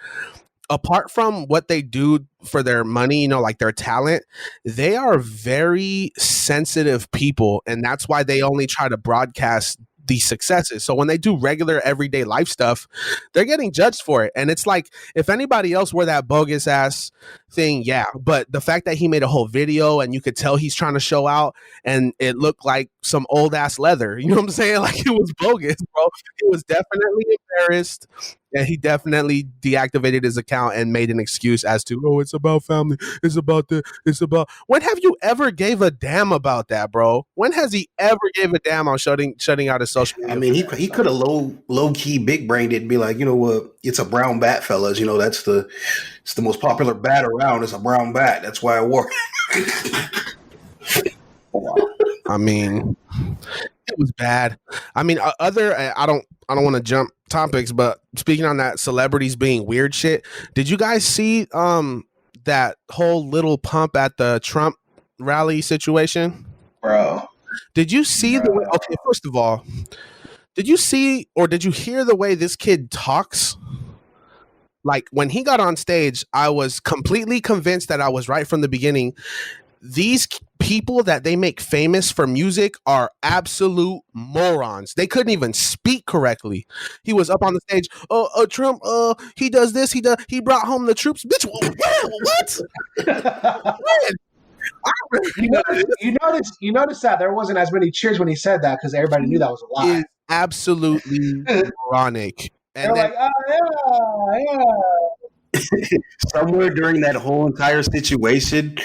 apart from what they do for their money, you know, like their talent, they are very sensitive people. And that's why they only try to broadcast these successes. So when they do regular everyday life stuff, they're getting judged for it. And it's like, if anybody else wore that bogus ass thing, yeah. But the fact that he made a whole video and you could tell he's trying to show out and it looked like some old ass leather, you know what I'm saying? Like it was bogus, bro. He was definitely embarrassed. And he definitely deactivated his account and made an excuse as to, oh, it's about family. It's about. When have you ever gave a damn about that, bro? When has he ever gave a damn on shutting out his social media? I mean, he could have low key big brained it and be like, you know what? It's a brown bat, fellas. You know, it's the most popular bat around. It's a brown bat. That's why I wore it. I mean, it was bad. I mean, I don't want to jump topics, but speaking on that celebrities being weird shit, did you guys see that whole little pump at the Trump rally situation? Bro. Did you see the way, okay, first of all, did you see or did you hear the way this kid talks? Like when he got on stage, I was completely convinced that I was right from the beginning. These people that they make famous for music are absolute morons. They couldn't even speak correctly. He was up on the stage. Trump, he does this. He brought home the troops. Bitch, what? You noticed that there wasn't as many cheers when he said that because everybody knew that was a lie. It's absolutely moronic. And they're like, oh, yeah. Somewhere during that whole entire situation,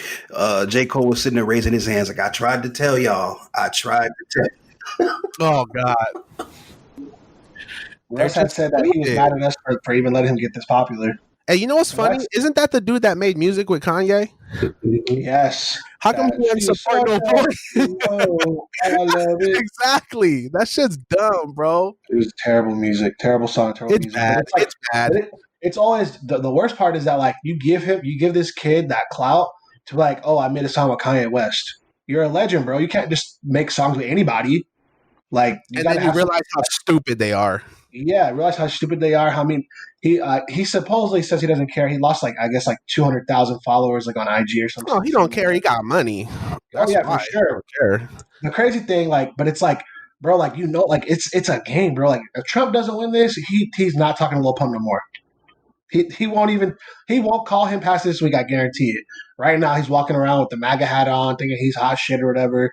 J. Cole was sitting there raising his hands like, I tried to tell y'all. I tried to tell. Oh God. Russ had said that he was mad at us for even letting him get this popular. Hey, you know what's funny? Isn't that the dude that made music with Kanye? Yes. How come he didn't support no boy? I love it. Exactly. That shit's dumb, bro. It was terrible music, terrible song, terrible It's music. bad. It's bad. It's always the worst part is that like you give this kid that clout to like, oh, I made a song with Kanye West. You're a legend, bro. You can't just make songs with anybody. Like, and then you realize how stupid they are. Yeah, I realize how stupid they are. I mean, he supposedly says he doesn't care. He lost like 200,000 followers like on IG or something. Oh, he don't care. He got money. That's for sure. Don't care. The crazy thing, like, but it's like, bro, like like it's a game, bro. Like, if Trump doesn't win this, he's not talking to Lil Pump no more. He won't call him past this week. I guarantee it. Right now, he's walking around with the MAGA hat on, thinking he's hot shit or whatever.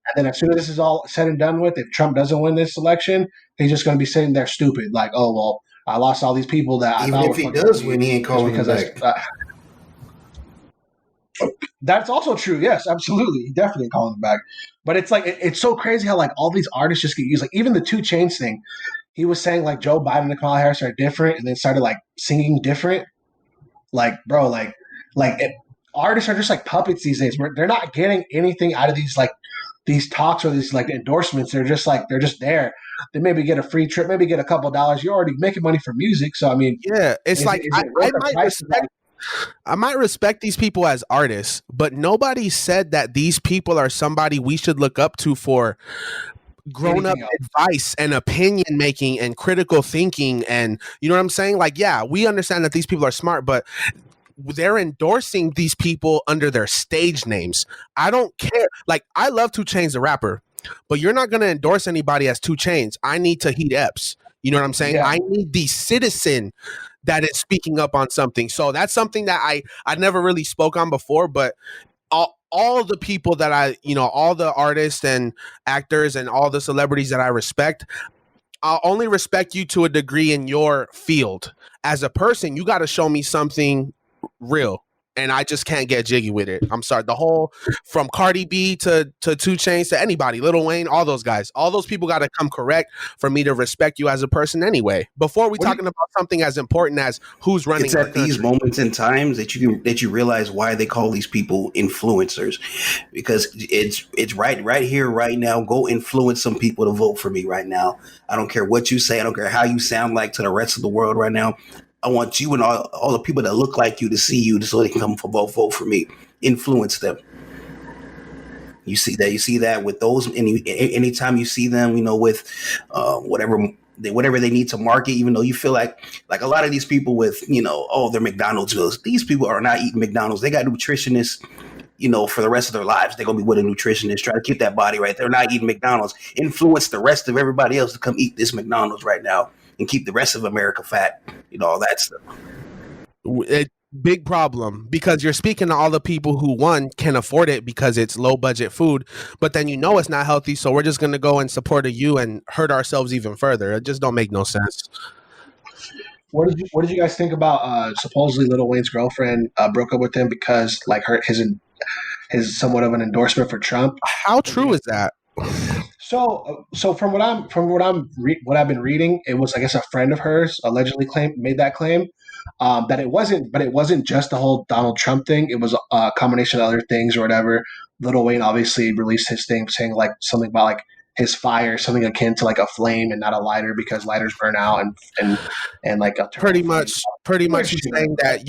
And then as soon as this is all said and done with, if Trump doesn't win this election, he's just going to be sitting there stupid, like, oh well, I lost all these people that I even thought if he does win, he ain't calling him back. That's also true. Yes, absolutely, he definitely calling him back. But it's like it's so crazy how like all these artists just get used. Like even the 2 Chainz thing, he was saying like Joe Biden and Kamala Harris are different, and then started like singing different. Like, bro, artists are just like puppets these days. They're not getting anything out of these talks or these like endorsements. They're just there. They maybe get a free trip, maybe get a couple $. You're already making money from music. So I mean, yeah, it's I might respect these people as artists, but nobody said that these people are somebody we should look up to for grown up advice and opinion making and critical thinking. And you know what I'm saying? Like, yeah, we understand that these people are smart, but they're endorsing these people under their stage names. I don't care. Like, I love 2 Chainz the rapper, but you're not going to endorse anybody as 2 Chainz. I need Tahid Epps. You know what I'm saying? Yeah. I need the citizen that is speaking up on something. So that's something that I never really spoke on before, but all the people that all the artists and actors and all the celebrities that I respect, I'll only respect you to a degree in your field. As a person, you got to show me something real, and I just can't get jiggy with it. I'm sorry. The whole from Cardi B to 2 Chainz to anybody, Lil Wayne, all those guys, all those people got to come correct for me to respect you as a person anyway. Before we talking about something as important as who's running. It's at these moments in times that you realize why they call these people influencers, because it's right here, right now. Go influence some people to vote for me right now. I don't care what you say. I don't care how you sound like to the rest of the world right now. I want you and all the people that look like you to see you so they can come vote for me. Influence them. You see that with those. Anytime you see them, with whatever they need to market, even though you feel like a lot of these people with, they're McDonald's girls. These people are not eating McDonald's. They got nutritionists, for the rest of their lives. They're going to be with a nutritionist, try to keep that body right. They're not eating McDonald's. Influence the rest of everybody else to come eat this McDonald's right now and keep the rest of America fat, all that stuff. Big problem, because you're speaking to all the people who, one, can afford it because it's low budget food, but then it's not healthy, so we're just going to go and support you and hurt ourselves even further. It just don't make no sense. What did you guys think about supposedly Lil Wayne's girlfriend broke up with him because like his somewhat of an endorsement for Trump? How true is that? So from what I've been reading, it was, I guess, a friend of hers allegedly made that claim, that it wasn't just the whole Donald Trump thing. It was a combination of other things or whatever. Lil Wayne obviously released his thing saying like something about like his fire, something akin to like a flame and not a lighter because lighters burn out and like a pretty much he's saying that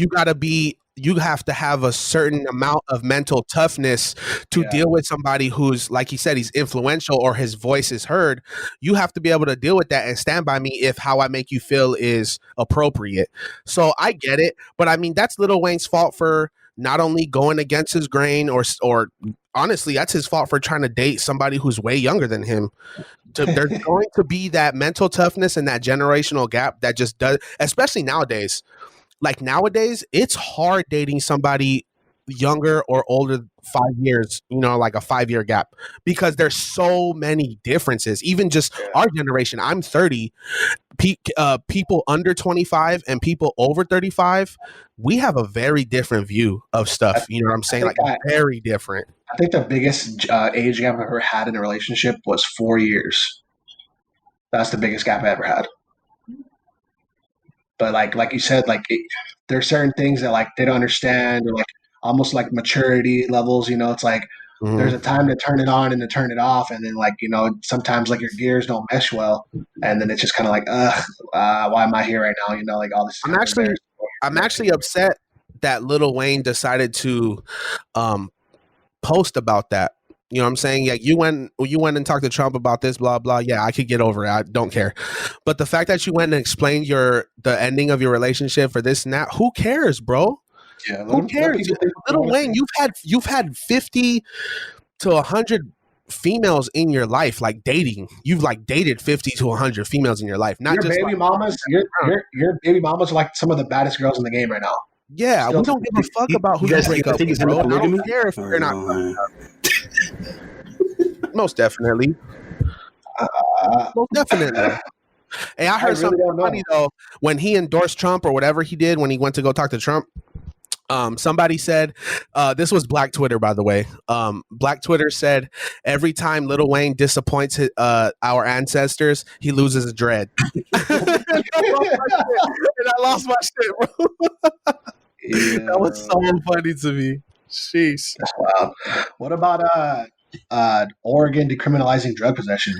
you have to have a certain amount of mental toughness to deal with somebody who's, like he said, he's influential or his voice is heard. You have to be able to deal with that and stand by me if how I make you feel is appropriate. So I get it. But I mean, that's Lil Wayne's fault for not only going against his grain or honestly, that's his fault for trying to date somebody who's way younger than him. There's going to be that mental toughness and that generational gap that just does, especially nowadays. Like nowadays, it's hard dating somebody younger or older 5 years, like a 5-year gap, because there's so many differences. Even just our generation, I'm 30. people under 25 and people over 35, we have a very different view of stuff. You know what I'm saying? Like very different. I think the biggest age gap I've ever had in a relationship was 4 years. That's the biggest gap I ever had. But like you said, there are certain things that like they don't understand, or like almost like maturity levels. You know, it's like there's a time to turn it on and to turn it off, and then like, you know, sometimes like your gears don't mesh well, and then it's just kind of like, why am I here right now? You know, like all this. I'm actually upset that Lil Wayne decided to post about that. You know what I'm saying? Yeah, you went and talked to Trump about this, blah blah. Yeah, I could get over it. I don't care. But the fact that you went and explained the ending of your relationship for this and that, who cares, bro? Yeah, who cares? Lil Wayne, you've had 50 to 100 females in your life, like dating. You've like dated 50 to 100 females in your life. Not your just baby mamas. Your baby mamas are like some of the baddest girls in the game right now. Yeah, we don't give a fuck about who you break up with, bro. I don't care if you're not. Most definitely. Most definitely. Hey, I heard something funny though. When he endorsed Trump or whatever he did when he went to go talk to Trump, somebody said, this was Black Twitter, by the way. Black Twitter said, every time Lil Wayne disappoints our ancestors, he loses a dread. And I lost my shit, bro. Yeah. That was so funny to me. Sheesh. Wow. What about Oregon decriminalizing drug possession?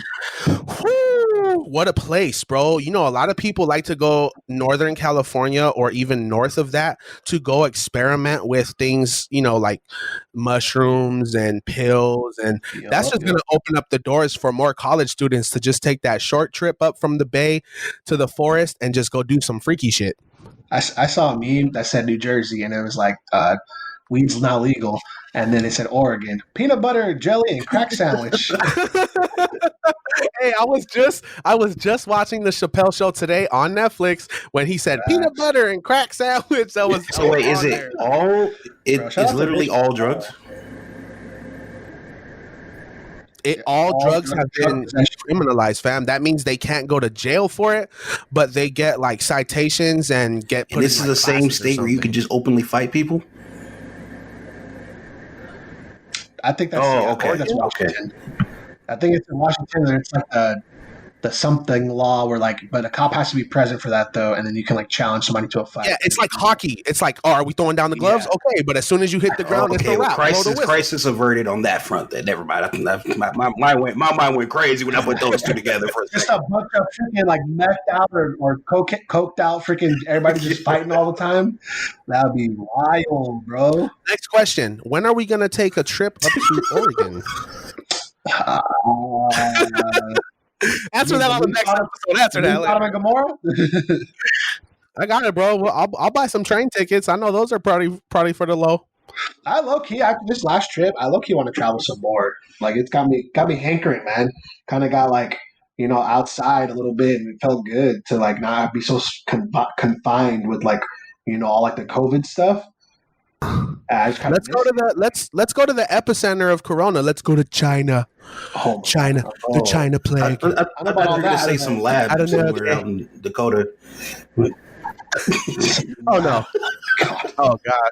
What a place, bro. You know, a lot of people like to go Northern California or even north of that to go experiment with things, you know, like mushrooms and pills. And that's just going to open up the doors for more college students to just take that short trip up from the bay to the forest and just go do some freaky shit. I saw a meme that said New Jersey, and it was like, weed's not legal. And then it said Oregon, peanut butter, jelly, and crack sandwich. Hey, I was just watching the Chappelle Show today on Netflix when he said peanut butter and crack sandwich. That was so wait, is it all? It's literally all drugs. All drugs have been criminalized, fam. That means they can't go to jail for it, but they get like citations and get put. And this is the same state where you can just openly fight people. I think that's that's Washington. I think it's in Washington, and it's like the something law where like, but a cop has to be present for that though, and then you can like challenge somebody to a fight. Yeah, it's like hockey. It's like, are we throwing down the gloves? Yeah. Okay, but as soon as you hit the ground, it's a wrap. Crisis averted on that front. Then never mind. My mind went crazy when I put those two together. For just a bunch of freaking like methed out or coked out, freaking everybody just fighting all the time. That'd be wild, bro. Next question: when are we gonna take a trip up to Oregon? Answer that on the next episode. Answer that later. I got it, bro. Well, I'll buy some train tickets. I know those are probably for the low. I low key after this last trip, I low key want to travel some more. Like it's got me hankering, man. Kind of got like, you know, outside a little bit, and it felt good to like not be so confined with like, you know, all like the COVID stuff. Let's go to the epicenter of Corona. Let's go to China. China, the China plague. I thought you were going to say some labs somewhere out in Dakota. Oh no! Oh god!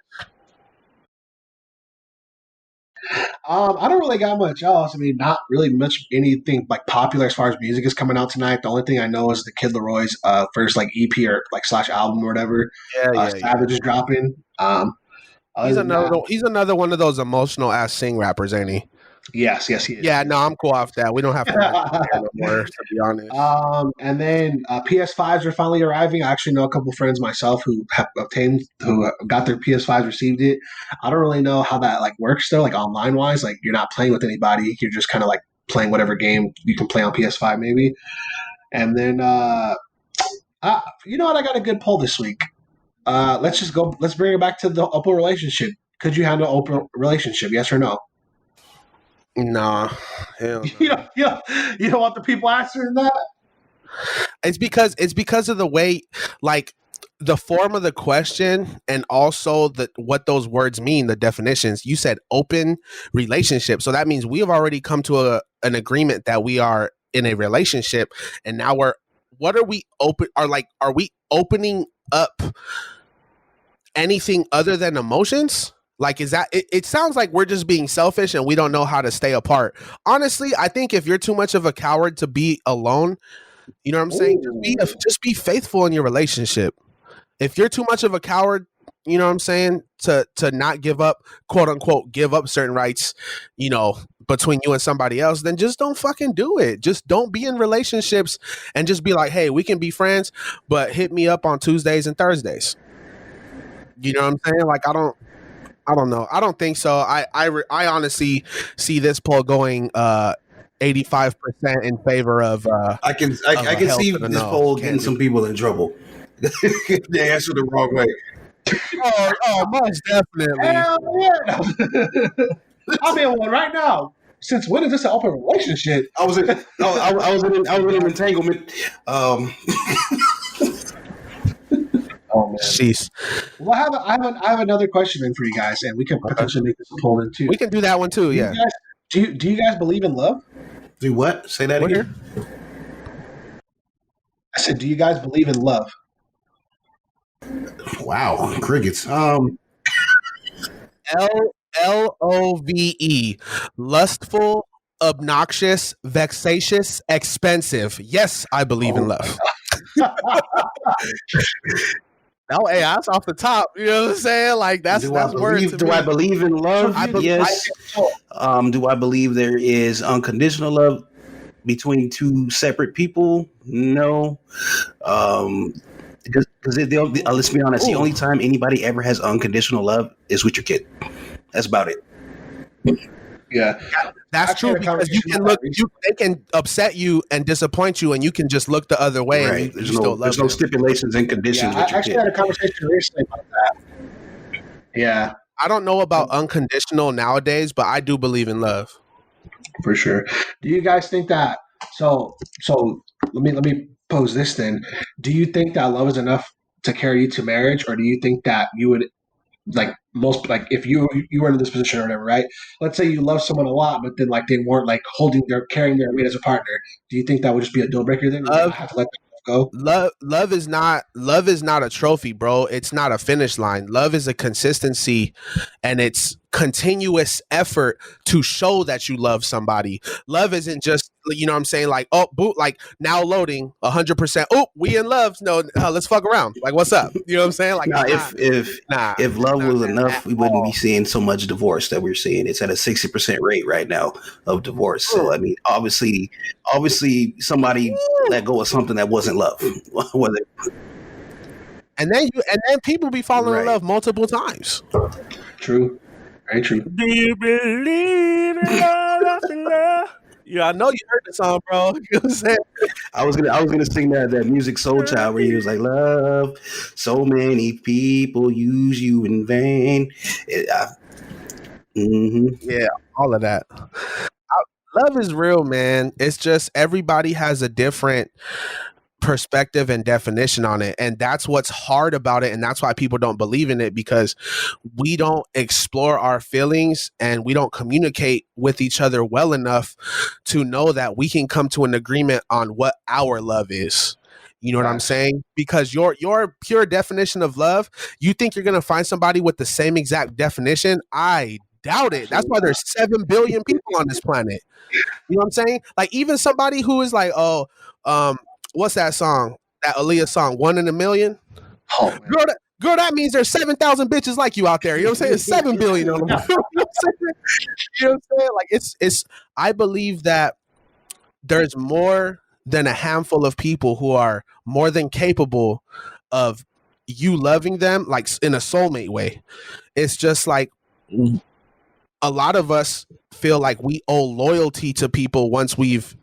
I don't really got much else. I mean, not really much anything like popular as far as music is coming out tonight. The only thing I know is the Kid Leroy's first like EP or like / album or whatever. Savage is dropping. He's another one of those emotional ass sing rappers, ain't he? Yes, he is. Yeah, no, I'm cool off that. We don't have to no more, to be honest. And then PS5s are finally arriving. I actually know a couple friends myself who got their PS5s, received it. I don't really know how that like works though, like online wise. Like you're not playing with anybody. You're just kind of like playing whatever game you can play on PS5 maybe. And then you know what? I got a good poll this week. Let's bring it back to the open relationship. Could you handle open relationship? Yes or no? Nah. Hell no. You don't want the people answering that? It's because of the way, like the form of the question and also what those words mean, the definitions. You said open relationship. So that means we have already come to an agreement that we are in a relationship, and now what are we are we opening up anything other than emotions? Like, is that it sounds like we're just being selfish and we don't know how to stay apart. Honestly, I think if you're too much of a coward to be alone, you know what I'm saying? Just be faithful in your relationship. If you're too much of a coward, you know what I'm saying, to not give up, quote unquote, give up certain rights, you know, between you and somebody else, then just don't fucking do it. Just don't be in relationships and just be like, hey, we can be friends, but hit me up on Tuesdays and Thursdays. You know what I'm saying? Like, I don't know. I don't think so. I honestly see this poll going 85% in favor of I can see this poll getting some people in trouble. They answer the wrong way. Oh, most definitely. Hell yeah. I'm in one right now. Since when is this an open relationship? I was in an entanglement. Oh man. Jeez. Well, I have another question then for you guys, and we can potentially make this a poll in too. We can do that one too. Yeah. Do you guys believe in love? Do what? Say that again. I said, do you guys believe in love? Wow, crickets. LOVE. Lustful, obnoxious, vexatious, expensive. Yes, I believe in love. No, hey, that's off the top. You know what I'm saying? Like that's words. Do I believe in love? Yes. Do I believe there is unconditional love between two separate people? No. Because let's be honest, the only time anybody ever has unconditional love is with your kid. That's about it. Yeah, that's true. Because you can they can upset you and disappoint you, and you can just look the other way. Right. And there's no stipulations and conditions. Yeah, I actually had a conversation recently about that. Yeah, I don't know about unconditional nowadays, but I do believe in love. For sure. Do you guys think that? So let me pose this then. Do you think that love is enough to carry you to marriage, or do you think that you would if you were in this position or whatever, right? Let's say you love someone a lot, but then like they weren't like carrying their weight as a partner. Do you think that would just be a deal breaker then? You have to let them go. Love is not a trophy, bro. It's not a finish line. Love is a consistency, and it's continuous effort to show that you love somebody. Love isn't just, you know what I'm saying, like, oh, boot, like now loading 100%. Oh, we in love. No, let's fuck around. Like, what's up? You know what I'm saying? Like, if love was enough, we wouldn't be seeing so much divorce that we're seeing. It's at a 60% rate right now of divorce. So I mean, obviously somebody let go of something that wasn't love. And then people be falling in love multiple times. True. Very true. Do you believe in love after love? Yeah, I know you heard the song, bro. You know what I'm saying? I was gonna sing that Music Soul Child where he was like, "Love, so many people use you in vain." Yeah, all of that. Love is real, man. It's just everybody has a different perspective and definition on it, and that's what's hard about it, and that's why people don't believe in it, because we don't explore our feelings and we don't communicate with each other well enough to know that we can come to an agreement on what our love is. You know what I'm saying? Because your pure definition of love, you think you're gonna find somebody with the same exact definition? I doubt it. That's why there's 7 billion people on this planet. You know what I'm saying? Like, even somebody who is like, what's that song? That Aaliyah song, 1 in a Million? Oh, girl, that means there's 7,000 bitches like you out there. You know what I'm saying? It's 7 billion on them. You know what I'm saying? Like, it's. I believe that there's more than a handful of people who are more than capable of you loving them, like in a soulmate way. It's just like a lot of us feel like we owe loyalty to people once we've,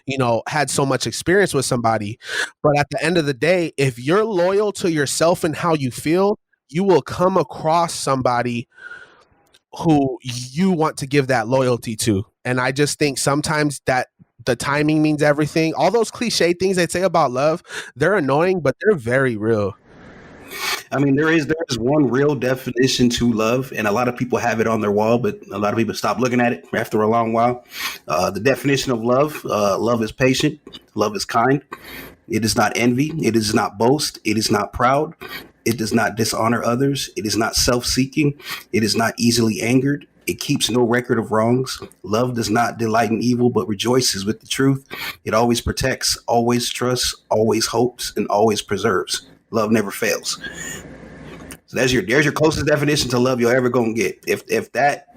you know, had so much experience with somebody. But at the end of the day, if you're loyal to yourself and how you feel, you will come across somebody who you want to give that loyalty to. And I just think sometimes that the timing means everything. All those cliche things they say about love, they're annoying, but they're very real. I mean, there is one real definition to love, and a lot of people have it on their wall, but a lot of people stop looking at it after a long while. The definition of love: love is patient, love is kind, It is not envy. It is not boast. It is not proud. It does not dishonor others. It is not self-seeking. It is not easily angered. It keeps no record of wrongs. Love does not delight in evil, but rejoices with the truth. It always protects, always trusts, always hopes, and always preserves. Love never fails. So there's your closest definition to love you'll ever gonna get. If that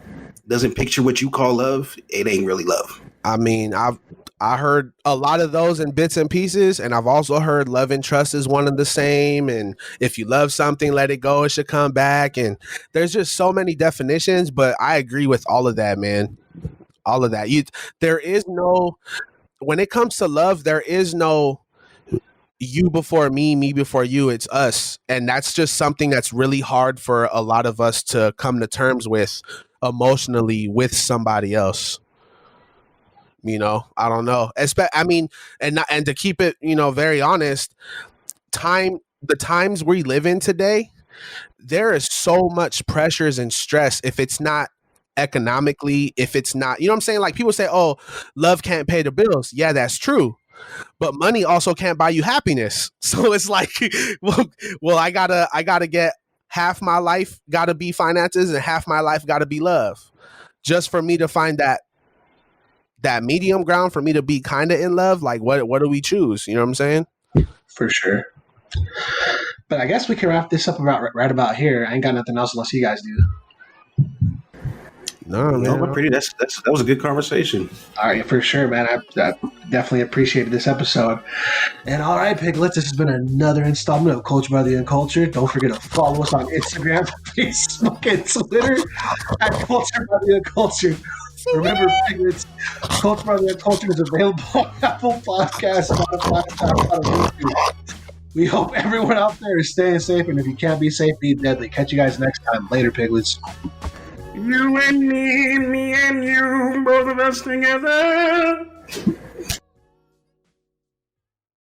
doesn't picture what you call love, it ain't really love. I mean, I heard a lot of those in bits and pieces, and I've also heard love and trust is one and the same. And if you love something, let it go, it should come back. And there's just so many definitions, but I agree with all of that, man. All of that. There is no, when it comes to love, there is no you before me before you. It's us. And that's just something that's really hard for a lot of us to come to terms with emotionally with somebody else. You know, I don't know. I mean, and to keep it, you know, very honest, the times we live in today, there is so much pressures and stress. If it's not economically, if it's not, you know what I'm saying? Like people say, oh, love can't pay the bills. Yeah, that's true. But money also can't buy you happiness. So it's like, well, I gotta get half my life gotta be finances and half my life gotta be love, just for me to find that medium ground, for me to be kind of in love. Like what do we choose? You know what I'm saying? For sure. But I guess we can wrap this up right about here. I ain't got nothing else unless you guys do. No, man. That was a good conversation. All right, for sure, man. I definitely appreciated this episode. And all right, Piglets, this has been another installment of Culture by the Uncultured. Don't forget to follow us on Instagram, Facebook, and Twitter at Culture by the Uncultured. Remember, Piglets, Culture by the Uncultured is available on Apple Podcasts, Spotify, and YouTube. We hope everyone out there is staying safe, and if you can't be safe, be deadly. Catch you guys next time. Later, Piglets. You and me and you, both of us together.